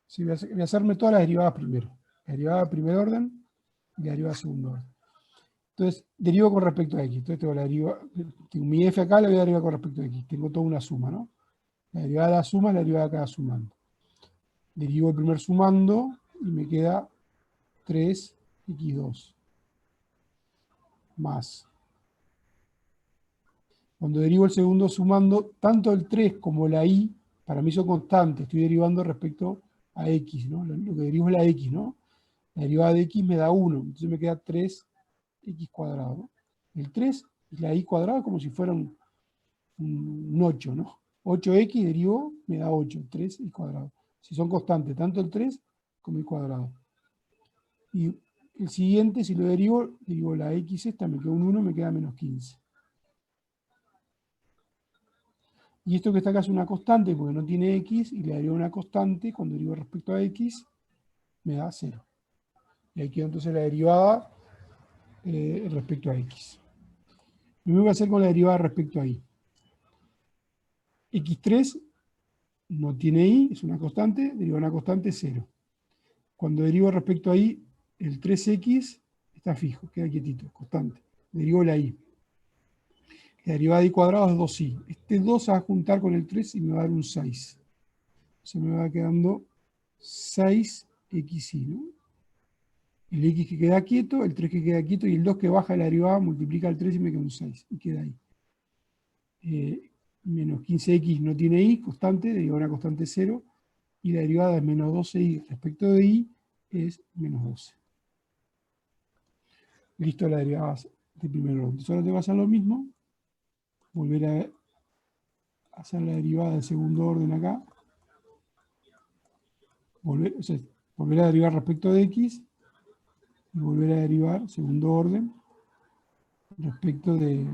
Sí, voy a hacerme todas las derivadas primero. La derivada de primer orden y la derivada de segundo orden. Entonces, derivo con respecto a x. Entonces tengo mi f acá, la voy a derivar con respecto a x. Tengo toda una suma, ¿no? La derivada de la suma es la derivada de cada sumando. Derivo el primer sumando y me queda 3x2 más. Cuando derivo el segundo sumando, tanto el 3 como la y, para mí son constantes. Estoy derivando respecto a x, ¿no? Lo que derivo es la x, ¿no? La derivada de x me da 1. Entonces me queda 3x cuadrado, ¿no? El 3 y la y cuadrada como si fuera un 8, ¿no? 8x derivo me da 8, 3y cuadrado. Si son constantes, tanto el 3 como el cuadrado. Y el siguiente, si lo derivo la x esta, me queda un 1, me queda menos 15. Y esto que está acá es una constante porque no tiene x, y le derivo una constante, cuando derivo respecto a x, me da 0. Y ahí queda entonces la derivada respecto a x. Lo voy a hacer con la derivada respecto a y. x3 no tiene y, es una constante, deriva una constante 0. Cuando derivo respecto a y, el 3x está fijo, queda quietito, constante. Derivo la y. La derivada de y cuadrado es 2y. Este 2 se va a juntar con el 3 y me va a dar un 6. Se me va quedando 6xy, ¿no? El x que queda quieto, el 3 que queda quieto y el 2 que baja de la derivada multiplica el 3 y me queda un 6. Y queda ahí. Menos 15x no tiene y, constante, deriva una constante 0. Y la derivada es menos 12y respecto de y es menos 12. Listo, la derivada de primer orden. Entonces ahora tengo que hacer lo mismo. Volver a hacer la derivada de segundo orden acá. Volver a derivar respecto de x. Y volver a derivar segundo orden respecto de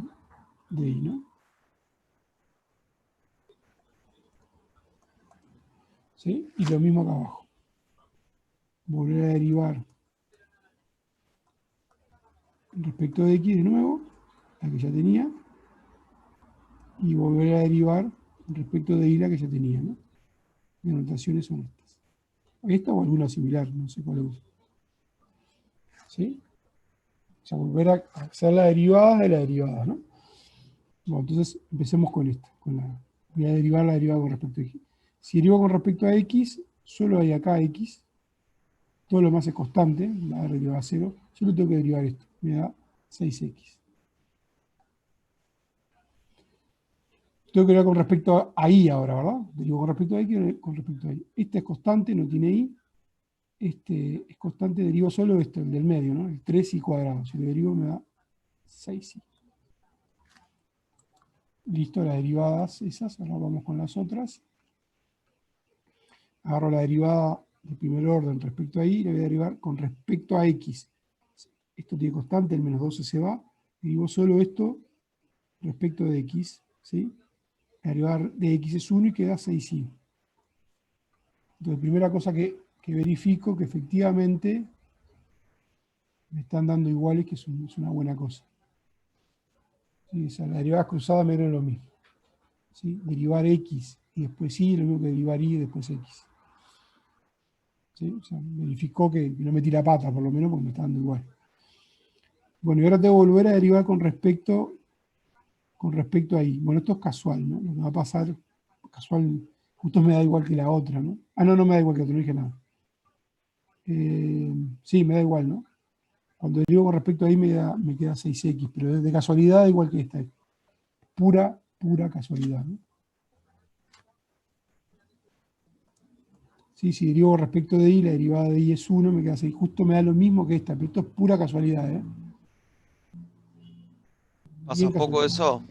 y, ¿no? ¿Sí? Y lo mismo acá abajo. Volver a derivar respecto de x de nuevo, la que ya tenía, y volver a derivar respecto de y la que ya tenía, ¿no? Las notaciones son estas. Esta o alguna similar, no sé cuál uso. ¿Sí? O sea, volver a hacer la derivada de la derivada, ¿no? Bueno, entonces empecemos con esta. Voy a derivar la derivada con respecto a x. Si derivo con respecto a x, solo hay acá x. Todo lo más es constante, la derivada a 0. Solo tengo que derivar esto. Me da 6x. Tengo que derivar con respecto a y ahora, ¿verdad? Derivo con respecto a x con respecto a y. Esta es constante, no tiene y. Este es constante, derivo solo esto, el del medio, ¿no? El 3y cuadrado. Si lo derivo me da 6y. Listo, las derivadas esas. Ahora vamos con las otras. Agarro la derivada de primer orden respecto a y, la voy a derivar con respecto a x. Esto tiene constante, el menos 12 se va. Derivo solo esto respecto de x, ¿sí? La derivada de x es 1 y queda 6y. Entonces, primera cosa que verifico, que efectivamente me están dando iguales, que es una buena cosa. ¿Sí? O sea, las derivadas cruzadas me dieron lo mismo. ¿Sí? Derivar x y después y, lo mismo que derivar y y después x. ¿Sí? O sea, verificó que no me tira pata, por lo menos, porque me está dando igual. Bueno, y ahora tengo que volver a derivar con respecto a y. Bueno, esto es casual, ¿no? Lo que va a pasar, casual, justo me da igual que la otra, ¿no? Ah, no me da igual que otra, no dije nada. Sí, me da igual, ¿no? Cuando derivo con respecto a y me queda 6x, pero de casualidad da igual que esta. Pura casualidad, ¿no? Sí, si derivo respecto de y, la derivada de y es 1, me queda 6. Justo me da lo mismo que esta, pero esto es pura casualidad, ¿eh? ¿Pasa Bien poco casualidad.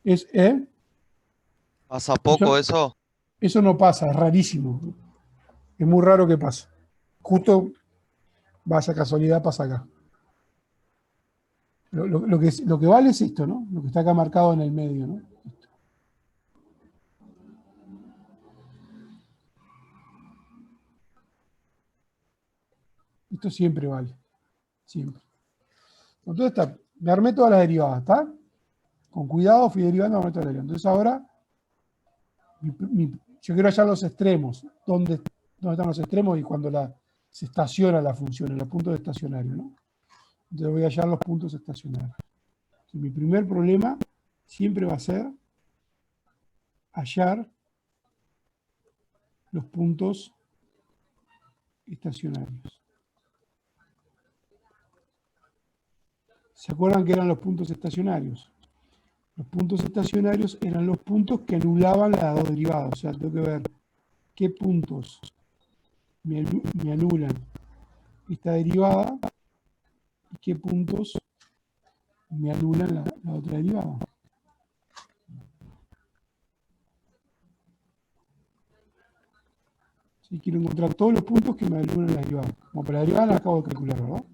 eso? ¿Pasa poco eso? Eso no pasa, es rarísimo. Es muy raro que pase. Justo, vaya casualidad, pasa acá. Lo que vale es esto, ¿no? Lo que está acá marcado en el medio, ¿no? Esto siempre vale. Siempre. Entonces me armé todas las derivadas, ¿está? Con cuidado fui derivando, armé todas las derivadas. Entonces ahora, yo quiero hallar los extremos. ¿Dónde están los extremos? Y cuando se estaciona la función, en los puntos estacionarios, ¿no? Entonces voy a hallar los puntos estacionarios. Entonces, mi primer problema siempre va a ser hallar los puntos estacionarios. ¿Se acuerdan que eran los puntos estacionarios? Los puntos estacionarios eran los puntos que anulaban las dos derivadas. O sea, tengo que ver qué puntos me anulan esta derivada y qué puntos me anulan la otra derivada. Sí, quiero encontrar todos los puntos que me anulan la derivada. Como para la derivada la acabo de calcular, ¿verdad?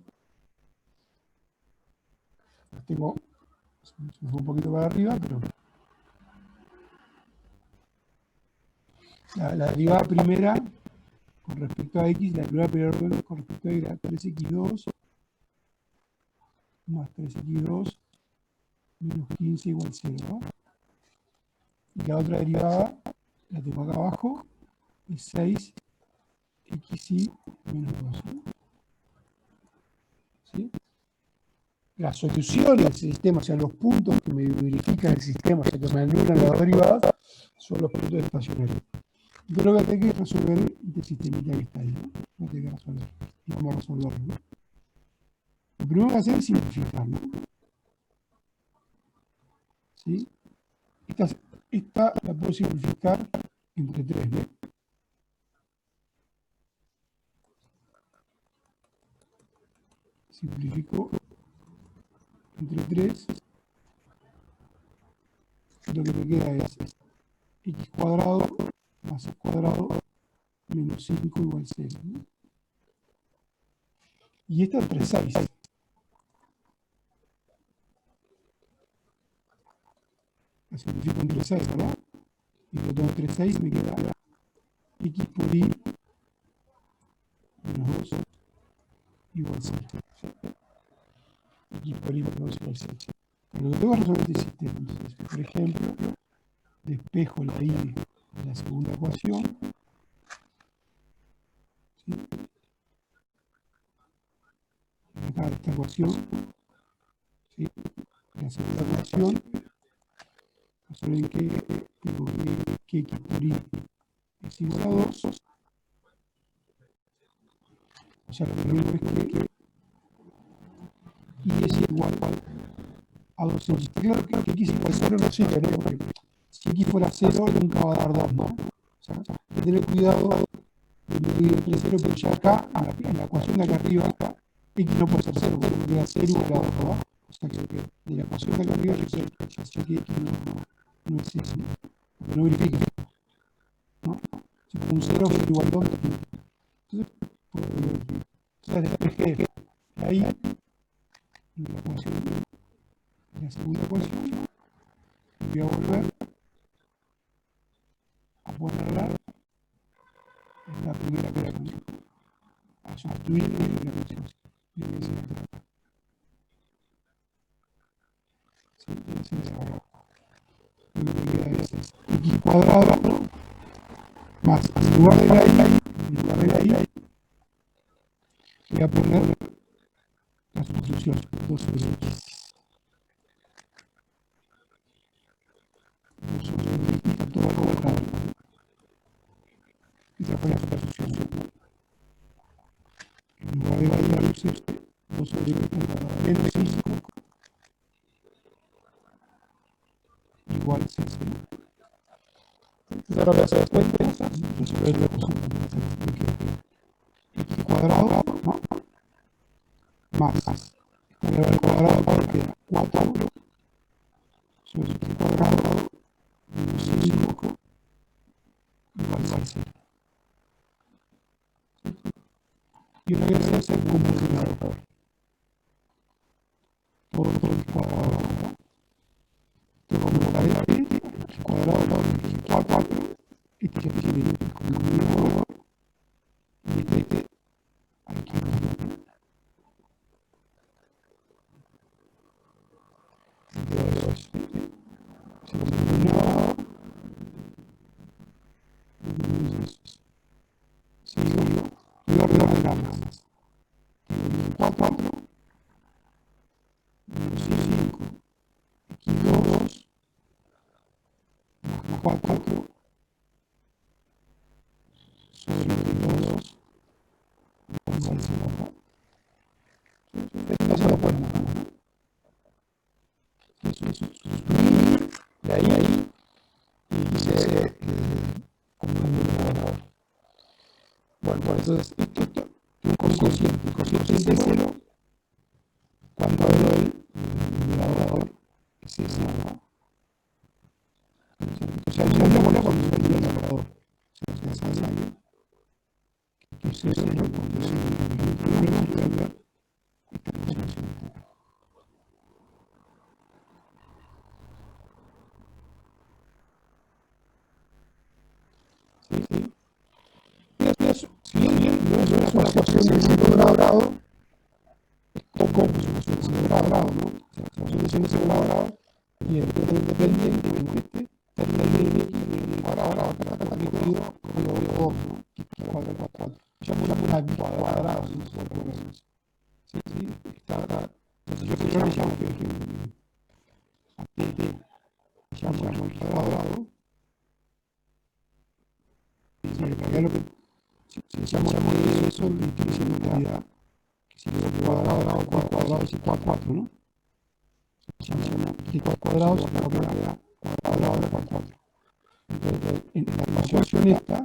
Tengo, se me fue un poquito para arriba, pero la derivada primera con respecto a x, la derivada primera con respecto a y era 3x2 más 3x2 menos 15 igual 0, ¿no? Y la otra derivada, la tengo acá abajo, es 6xy menos 2, ¿no? ¿Sí? Las soluciones del sistema, o sea, los puntos que me verifican el sistema, o sea, que me anulan las derivadas, son los puntos estacionarios. Yo lo voy a tener que resolver este sistemita que está ahí, ¿no? Lo tengo que resolver. Y vamos a resolverlo, ¿no? Lo primero que voy a hacer es simplificar, ¿no? ¿Sí? Esta la puedo simplificar entre 3, ¿no? Simplifico entre 3. Lo que me queda es x cuadrado más x cuadrado menos 5 igual 0, ¿no? Y esta entre 6. La simplifico entre 6, ¿verdad? Y lo tengo entre 6, me queda x por y menos 2 igual 0. X por Y más 2 igual 6. Pero lo que tengo que resolver este sistema. Entonces, por ejemplo, despejo la y de la segunda ecuación. ¿Sí? Acá esta ecuación. ¿Sí? La segunda ecuación. Resuelven que tengo que X por Y es igual a 2. O sea, lo que digo es que y es igual a 2x. Está claro que x igual a 0 no sirve, ¿no? Porque si x fuera 0 nunca va a dar 2, ¿no? O sea, hay que tener cuidado de medir entre 0, pero ya acá, en la ecuación de acá arriba, x no puede ser 0, porque queda 0 igual a 2, ¿no? O sea, que de la ecuación de acá arriba yo sé que x no es eso, porque no verifica, ¿no? Si pongo un 0 es igual a 2, entonces, despejé ahí la ecuación, la segunda ecuación, y voy a volver a ponerla en la primera ecuación, a sustituir la primera ecuación. Y voy a hacer acá. Sí, voy a hacer esa acá. Lo que me queda es x cuadrado, ¿no? Más, en lugar de la y, voy a poner la sustitución, 2 sobre x. 2 sobre x está todo al cuadrado. Y se pone la sustitución. En lugar de la y, puse 2 sobre x al cuadrado menos 5 igual a 6. Entonces ahora voy a hacer cuentas, resolver la ecuación. X cuadrado, ¿no? Más escuadrar al cuadrado que queda 4 sobre x cuadrado menos 5 igual a 6. Y ahora voy a hacer como multiplicador. Todo x cuadrado. Tengo que multiplicar x cuadrado por x 4 y que tiene como número y este aquí. De ahí y hice como un numerador. Bueno, entonces esto un cociente de 0 cuando el numerador es ese, ¿no? O sea, yo le voy a poner el numerador. O sea, ya sabe que es 0 cuando es el numerador. Si bien no es una asociación de segundo grado, es como una asociación de segundo grado, ¿no? La asociación de segundo grado y el método independiente, bueno, termina en x en el cuadrado, que está dividido con lo de 2, ¿no? X cuadrado por 4. Llamo una x cuadrado, si no se puede poner eso. Sí, está acá. Entonces yo le llamo que a t llamo el cuadrado. Y acá lo que si llamo eso, le utilizo una unidad que si el cuadrado es igual a 4, ¿no? Llamo x cuadrado, se lo que da cuadrado por 4. Entonces, en la ecuación esta,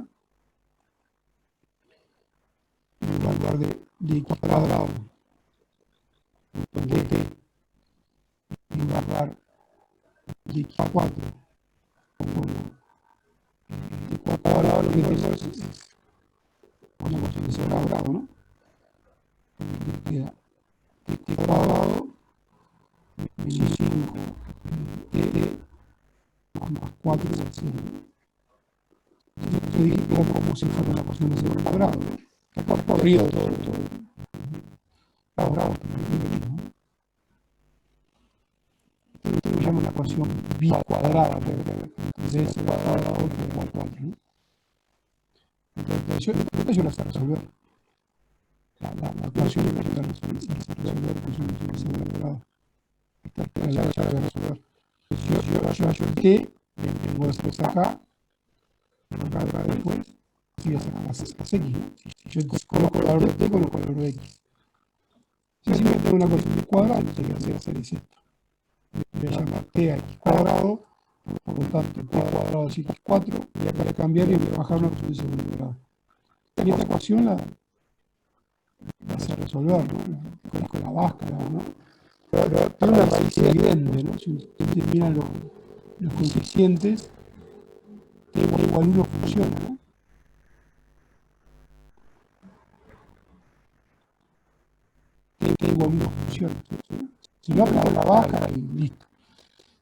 en lugar de x cuadrado, de t, en lugar de x 4, x cuadrado, lo que tengo es una ecuación de segundo grado, ¿no? Queda t cuadrado menos 5 t más 4 igual a 0. Entonces yo dije que era como si fuera una ecuación de segundo grado, ¿no? Que por corrido todo. Cuadrado también es lo mismo. expresión b cuadrada, entonces s cuadrado igual a 4, ¿no? Entonces yo la sé resolver. La ecuación es la resolver, que es un s cuadrado. Esta ya la voy a resolver. Yo el t, tengo después acá después, y voy a sacar las x, ¿no? Si yo conozco el valor de t, conozco el valor de x. Si me tengo una ecuación de cuadrado, lo que voy a hacer es esto. Voy a llamar t a x cuadrado, por lo tanto, t cuadrado es x4, voy a cambiar y voy a bajar una ecuación de segundo grado. Y esta ecuación la sé resolver, ¿no? Con la báscula, ¿no? Pero tiene una raíz evidente, ¿no? Si ustedes miran los coeficientes, t igual 1 funciona, ¿no? T igual 1 funciona. Si no, aplico la báscula y listo.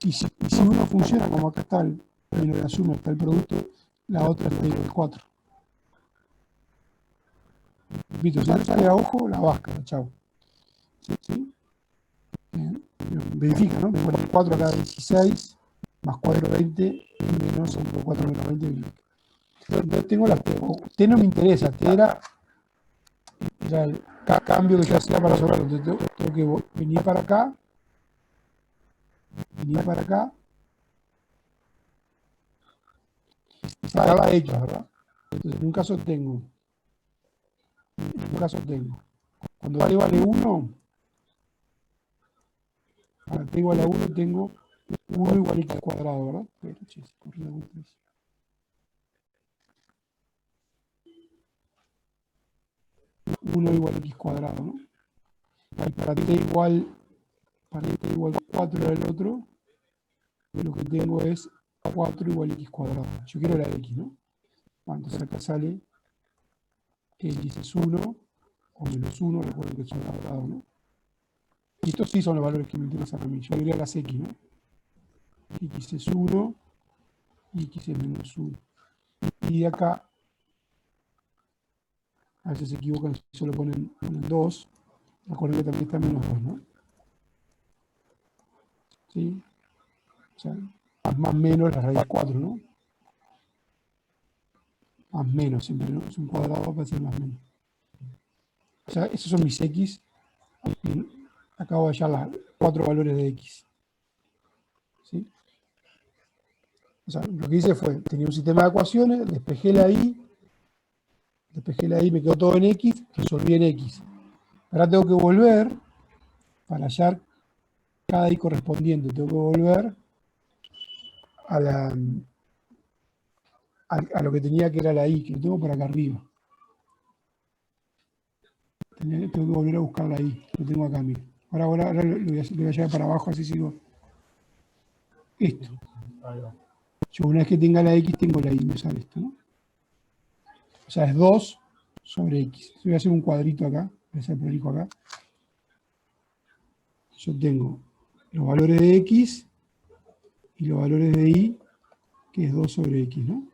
Y si uno funciona, como acá está el menos la suma, está el producto, la otra es t igual 4. Repito, si no sale a ojo, la báscula, chao. ¿Sí? Bien. Verifica, ¿no? Tengo 4 acá 16, más 4, 20, menos 4 menos 20, verifica. Entonces tengo la t. T no me interesa, t era el cambio que yo hacía para resolverlo. Entonces tengo que venir para acá, y sacar la x, ¿verdad? Entonces en un caso tengo, cuando t vale 1, para t igual a 1 tengo 1 igual a x cuadrado, ¿verdad? Pero, che, se corrió la vuelta eso. 1 igual a x cuadrado, ¿no? Y para t igual 4 era el otro, lo que tengo es 4 igual a x cuadrado. Yo quiero la x, ¿no? Entonces acá sale que x es 1 o menos 1, recuerden que es un cuadrado, ¿no? Y estos sí son los valores que me interesan a mí. Yo agregué las x, ¿no? X es 1 y x es menos 1. Y de acá, a veces se equivocan si solo ponen 2. Recuerden que también está menos 2, ¿no? ¿Sí? O sea, más menos la raíz 4, ¿no? Más menos, siempre, ¿no? Es un cuadrado para ser más menos. O sea, esos son mis x. Y acabo de hallar los 4 valores de x. ¿Sí? O sea, lo que hice fue, tenía un sistema de ecuaciones, despejé la y, me quedó todo en x, resolví en x. Ahora tengo que volver, para hallar cada y correspondiente, tengo que volver a lo que tenía que era la y, que lo tengo por acá arriba. Tengo que volver a buscar la y, lo tengo acá, mira. Ahora lo voy a llevar para abajo, así sigo. Esto. Yo una vez que tenga la x, tengo la y, me sale esto, ¿no? O sea, es 2 sobre x. Voy a hacer un cuadrito acá, voy a hacer prolijo acá. Yo tengo los valores de x y los valores de y, que es 2 sobre x, ¿no?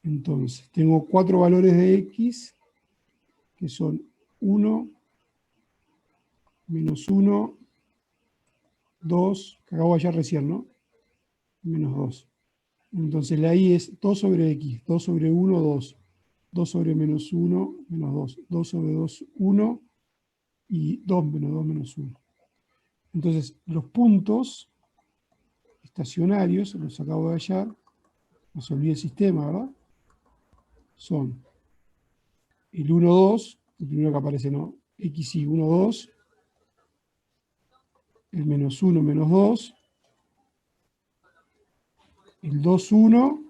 Entonces, tengo 4 valores de x, que son 1, menos 1, 2, que acabo de hallar recién, ¿no? Menos 2. Entonces, la y es 2 sobre x, 2 sobre 1, 2. 2 sobre menos 1, menos 2. 2 sobre 2, 1. Y 2 menos 1. Entonces, los puntos estacionarios, los acabo de hallar, resolví el sistema, ¿verdad? Son el 1, 2, el primero que aparece, ¿no? X y 1, 2, el menos 1, menos 2, el 2, 1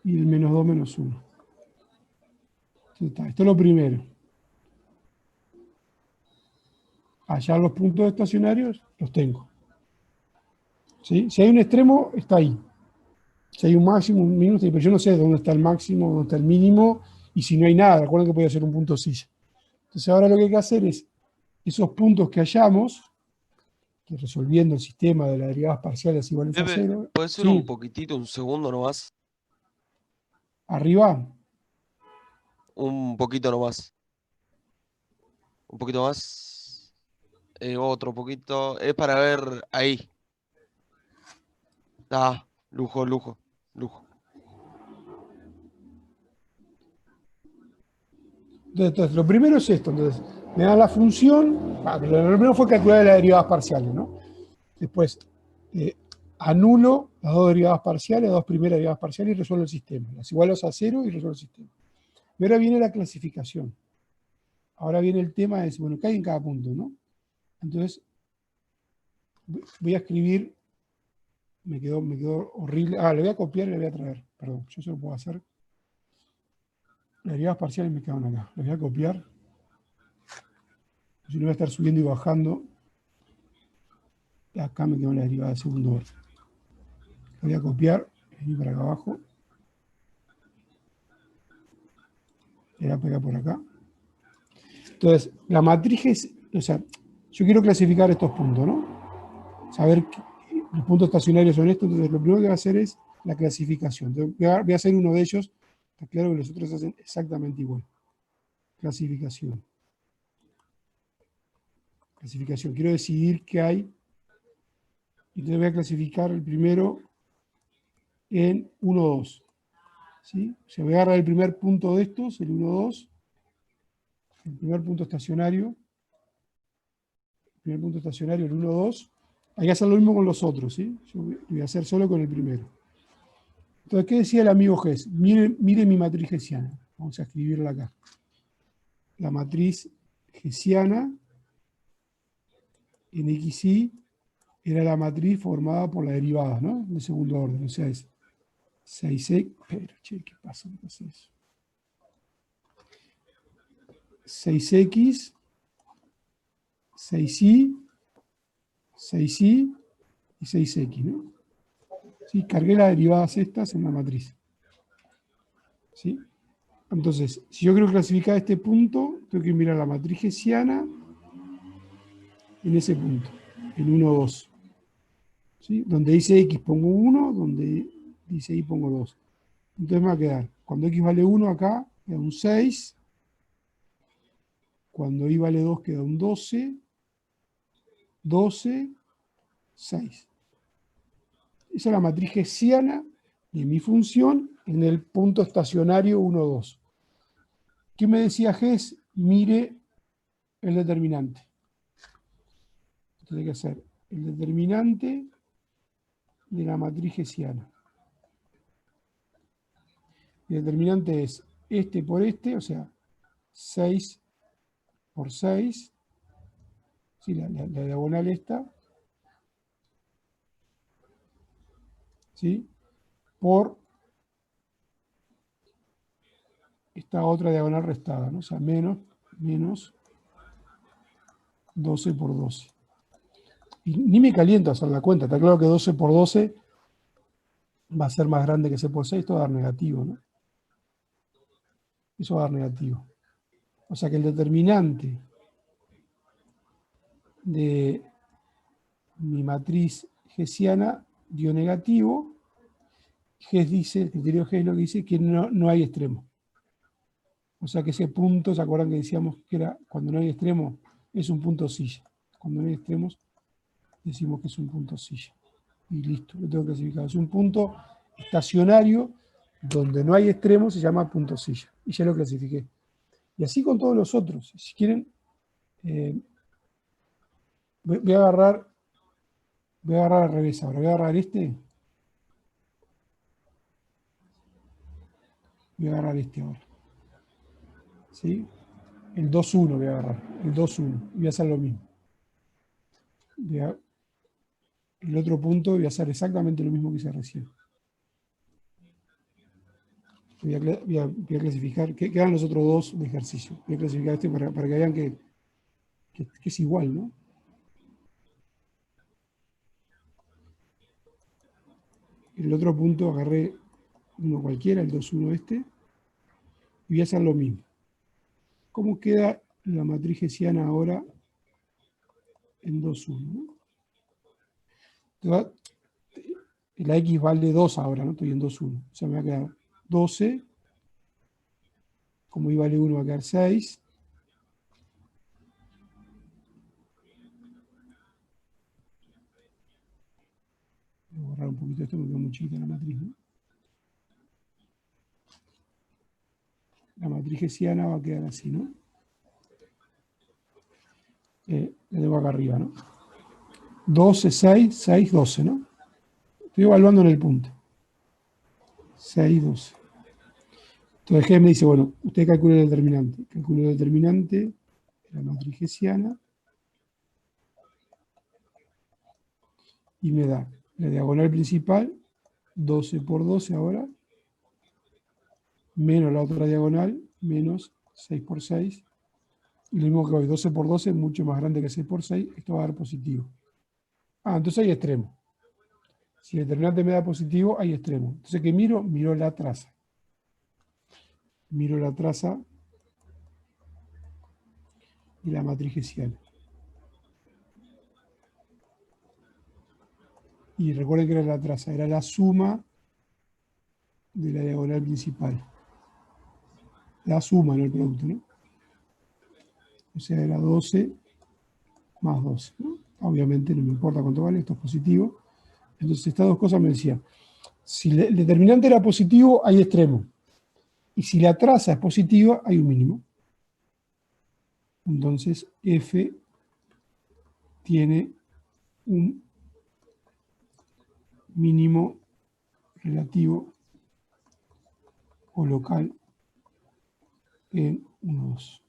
y el menos 2, menos 1. Esto es lo primero. Hallar los puntos estacionarios, los tengo. ¿Sí? Si hay un extremo, está ahí. Si hay un máximo, un mínimo, pero yo no sé dónde está el máximo, dónde está el mínimo, y si no hay nada, recuerden que puede ser un punto silla. Entonces ahora lo que hay que hacer es, esos puntos que hallamos, que resolviendo el sistema de las derivadas parciales iguales a 0. ¿Puede ser ¿sí? un poquitito, un segundo nomás? Arriba, Un poquito nomás. Un poquito más. otro poquito. Es para ver ahí. Ah, lujo, lujo, lujo. Entonces, lo primero es esto. Entonces, me da la función. Lo primero fue calcular las derivadas parciales, ¿no? Después, anulo las dos derivadas parciales, las dos primeras derivadas parciales y resuelvo el sistema. Las igualo a 0 y resuelvo el sistema. Y ahora viene la clasificación. Ahora viene el tema de, bueno, ¿qué hay en cada punto, no? Entonces, voy a escribir, me quedó horrible. Le voy a copiar y le voy a traer. Perdón, yo eso lo puedo hacer. Las derivadas parciales me quedan acá. Las voy a copiar. Si no voy a estar subiendo y bajando. Y acá me quedan las derivadas de segundo orden. Las voy a copiar, venir para acá abajo. Le voy a pegar por acá. Entonces, la matriz es, o sea, yo quiero clasificar estos puntos, ¿no? Saber que los puntos estacionarios son estos, entonces lo primero que voy a hacer es la clasificación. Entonces, voy a hacer uno de ellos, está claro que los otros hacen exactamente igual. Clasificación. Clasificación, quiero decidir qué hay. Entonces voy a clasificar el primero en 1, 2. ¿Sí? O sea, voy a agarrar el primer punto de estos, el 1, 2. El primer punto estacionario. El primer punto estacionario, el 1, 2. Hay que hacer lo mismo con los otros, ¿sí? Yo voy a hacer solo con el primero. Entonces, ¿qué decía el amigo Hess? Mire mi matriz hessiana. Vamos a escribirla acá. La matriz hessiana en XY era la matriz formada por la derivada, ¿no? De segundo orden. O sea, es 6x. Pero, che, ¿qué pasa? ¿Qué pasa eso? 6x, 6y, 6y y 6x, ¿no? ¿Sí? Cargué las derivadas estas en la matriz. ¿Sí? Entonces, si yo quiero clasificar este punto, tengo que mirar la matriz hessiana en ese punto, en 1, 2. ¿Sí? Donde dice X pongo 1, donde dice Y pongo 2. Entonces me va a quedar, cuando X vale 1 acá, queda un 6. Cuando Y vale 2 queda un 12. 12, 6. Esa es la matriz hessiana de mi función en el punto estacionario 1, 2. ¿Qué me decía Hess? Mire el determinante. Entonces hay que hacer el determinante de la matriz hessiana. El determinante es este por este, o sea, 6 por 6. Sí, la diagonal esta. ¿Sí? Por esta otra diagonal restada, ¿no? O sea, menos 12 por 12. Y ni me caliento a hacer la cuenta. Está claro que 12 por 12 va a ser más grande que C por 6. Esto va a dar negativo, ¿no? Eso va a dar negativo. O sea que el determinante de mi matriz hessiana dio negativo. Hess dice, el criterio Hess lo que dice que no hay extremo. O sea que ese punto, ¿se acuerdan que decíamos que era cuando no hay extremo? Es un punto silla. Cuando no hay extremos, decimos que es un punto silla. Y listo, lo tengo clasificado. Es un punto estacionario donde no hay extremos, se llama punto silla. Y ya lo clasifiqué. Y así con todos los otros. Si quieren, voy a agarrar al revés ahora. Voy a agarrar este. Voy a agarrar este ahora. ¿Sí? El 2,1 voy a agarrar. El 2,1. Y voy a hacer lo mismo. El otro punto voy a hacer exactamente lo mismo que hice recién. Voy a clasificar, quedan los otros dos de ejercicio. Voy a clasificar este para que vean que es igual, ¿no? El otro punto agarré uno cualquiera, el 2,1 este, y voy a hacer lo mismo. ¿Cómo queda la matriz hessiana ahora en 2,1? ¿No? La X vale 2 ahora, ¿no? Estoy en 2,1. O sea, me va a quedar 12. Como Y vale 1, va a quedar 6. Voy a borrar un poquito esto porque quedó muy chiquita la matriz, ¿no? La matriz hessiana va a quedar así, ¿no? La tengo acá arriba, ¿no? 12, 6, 6, 12, ¿no? Estoy evaluando en el punto. 6, 12. Entonces G me dice, bueno, usted calcula el determinante. Calcula el determinante de la matriz hessiana y me da la diagonal principal, 12 por 12 ahora, menos la otra diagonal, menos 6 por 6. Y lo mismo que hoy, 12 por 12 es mucho más grande que 6 por 6, esto va a dar positivo. Ah, entonces hay extremo. Si el determinante me da positivo, hay extremo. Entonces, ¿qué miro? Miro la traza. Miro la traza de la matriz hessiana. Y recuerden que era la traza, era la suma de la diagonal principal. La suma, no el producto, ¿no? O sea, era 12 más 12, ¿no? Obviamente no me importa cuánto vale, esto es positivo. Entonces estas dos cosas me decían, si el determinante era positivo, hay extremo. Y si la traza es positiva, hay un mínimo. Entonces F tiene un mínimo relativo o local en 1, 2.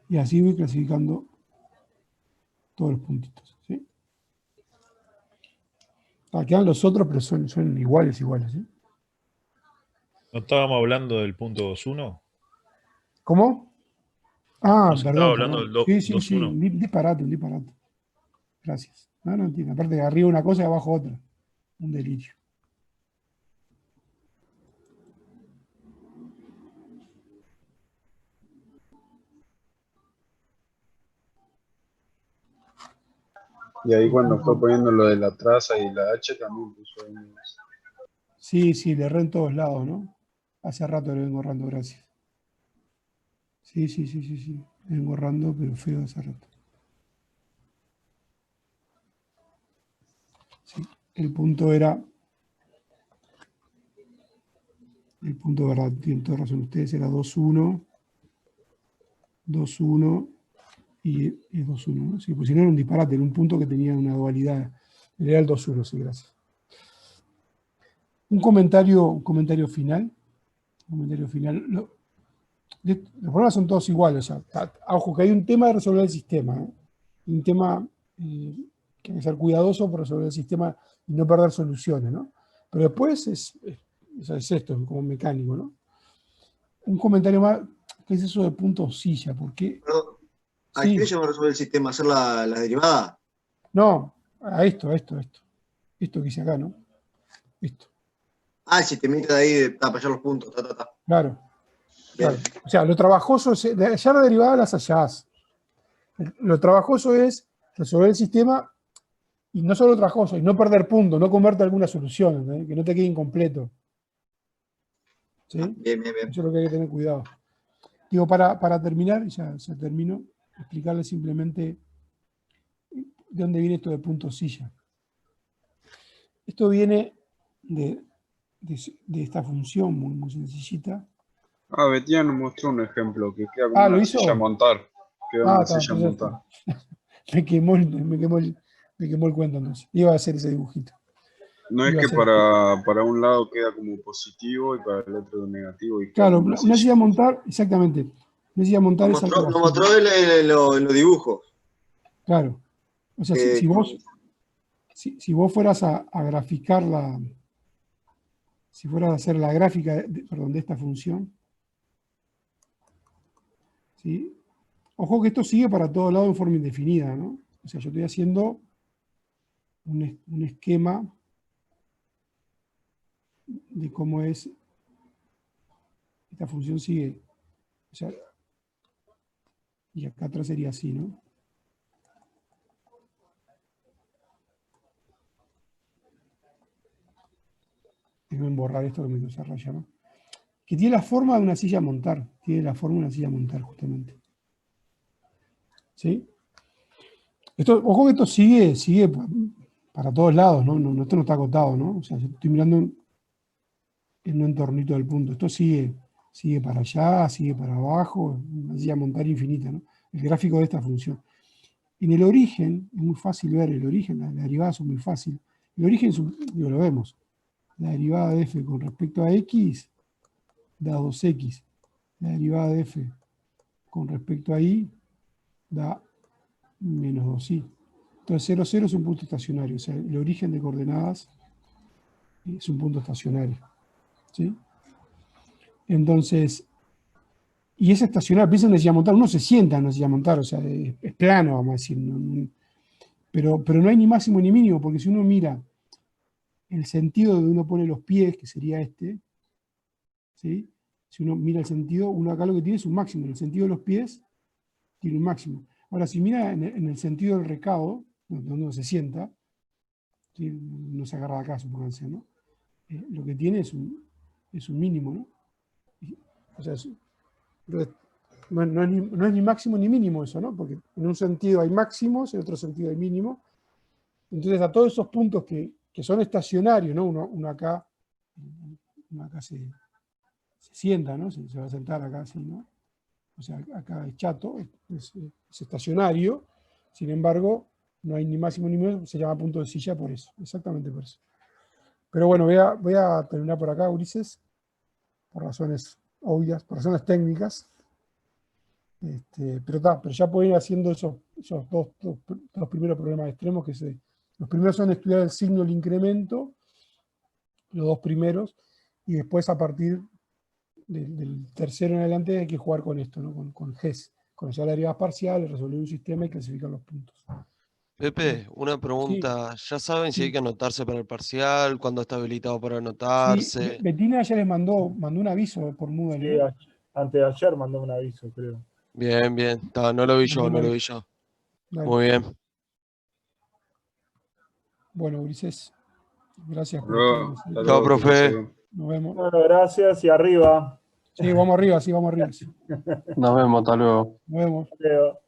Y así voy clasificando todos los puntitos, ¿sí? Quedan los otros, pero son iguales, ¿sí? ¿No estábamos hablando del punto 2,1? ¿Cómo? Ah, ¿No se estaba perdón, hablando perdón. del Sí, 2,1? un disparate. Gracias. No entiendo. Aparte de arriba una cosa y abajo otra. Un delirio. Y ahí cuando fue poniendo lo de la traza y la H también puso ahí. Sí, le erré en todos lados, ¿no? Hace rato le vengo errando, gracias. Sí. Le vengo errando, pero feo hace rato. Sí, el punto, ¿verdad? Tienen toda razón ustedes, era 2,1, 2,1 y es 2,1, ¿no? Sí, pues si no era un disparate, era un punto que tenía una dualidad. Era el 2,1, sí, gracias. Un comentario final. Los problemas son todos iguales. O sea, ojo, que hay un tema de resolver el sistema. Un tema que hay que ser cuidadoso por resolver el sistema y no perder soluciones, ¿no? Pero después es esto, como mecánico, ¿no? Un comentario más, ¿qué es eso de punto silla? ¿Por qué? Perdón, ¿a Sí. qué le llama resolver el sistema? ¿Hacer la derivada? No, a esto. Esto que hice acá, ¿no? Esto. Ah, el sistemita de ahí para hallar los puntos. Claro. Bien. O sea, lo trabajoso es, de hallar la derivada las hallás. Lo trabajoso es resolver el sistema y no solo trabajoso, y no perder puntos, no comerte alguna solución, ¿eh? Que no te quede incompleto. ¿Sí? Bien. Eso es lo que hay que tener cuidado. Digo, para terminar, ya termino, explicarles simplemente de dónde viene esto de punto silla. Esto viene de esta función muy sencillita. Ah, Betina nos mostró un ejemplo que queda como ¿lo una hizo? silla a montar. Queda una Está, silla a entonces montar. me quemó el cuento entonces. Iba a hacer ese dibujito. No es Iba a que hacer- para un lado queda como positivo y para el otro negativo. Y queda Claro, como una una silla a silla. montar, exactamente. Una silla a montar es algo Nos así, mostró ¿no? en los dibujos. Claro. O sea, si vos fueras a graficar si fueras a hacer la gráfica de esta función, ¿sí? Ojo que esto sigue para todo lado en forma indefinida, ¿no? O sea, yo estoy haciendo un esquema de cómo es esta función sigue. O sea, y acá atrás sería así, ¿no? Déjenme borrar esto que me quedó raya, ¿no? Que tiene la forma de una silla a montar. Tiene la forma de una silla a montar, justamente. ¿Sí? Ojo que esto sigue para todos lados, ¿no? Esto no está acotado, ¿no? O sea, yo estoy mirando en un entornito del punto. Esto sigue para allá, sigue para abajo, así a montar infinita, ¿no? El gráfico de esta función. En el origen, es muy fácil ver el origen, las derivadas son muy fáciles. El origen, lo vemos. La derivada de f con respecto a x da 2x. La derivada de f con respecto a y da menos 2y. Entonces 0, 0 es un punto estacionario. O sea, el origen de coordenadas es un punto estacionario. ¿Sí? Entonces, y es estacionario, piensa en necesidad montar, uno se sienta en necesidad montar, o sea, es plano, vamos a decir. Pero no hay ni máximo ni mínimo, porque si uno mira el sentido donde uno pone los pies, que sería este, ¿sí? Si uno mira el sentido, uno acá lo que tiene es un máximo. En el sentido de los pies, tiene un máximo. Ahora, si mira en el sentido del recado, donde uno se sienta, ¿sí? No se agarra de acá, supónganse, ¿no? Lo que tiene es un mínimo, ¿no? O sea, no es ni máximo ni mínimo eso, ¿no? Porque en un sentido hay máximos, en otro sentido hay mínimos. Entonces, a todos esos puntos que son estacionarios, ¿no? Uno acá se sienta, ¿no? Se va a sentar acá así, ¿no? O sea, acá es chato, es estacionario, sin embargo, no hay ni máximo ni mínimo, se llama punto de silla por eso, exactamente por eso. Pero bueno, voy a terminar por acá, Ulises, por razones obvias, por razones técnicas. Pero ya pueden ir haciendo esos dos primeros problemas extremos, los primeros son estudiar el signo del incremento, los dos primeros, y después a partir del tercero en adelante hay que jugar con esto, ¿no? Con GES, conocer las derivadas parciales, resolver un sistema y clasificar los puntos. Pepe, una pregunta. ¿Ya saben si hay Sí. que anotarse para el parcial? ¿Cuándo está habilitado para Sí, anotarse? Betina ya les mandó un aviso por Moodle, Sí, ¿no? antes de ayer mandó un aviso, creo. Bien, bien. No lo vi yo, Mandó no un lo vi aviso. yo. Dale. Muy bien. Bueno, Ulises, gracias por Luego, estar. hasta Chao, luego, profe. Nos vemos. Bueno, gracias y arriba. Sí, vamos arriba, sí, vamos arriba. Sí. Nos vemos, hasta luego. Nos vemos. Leo.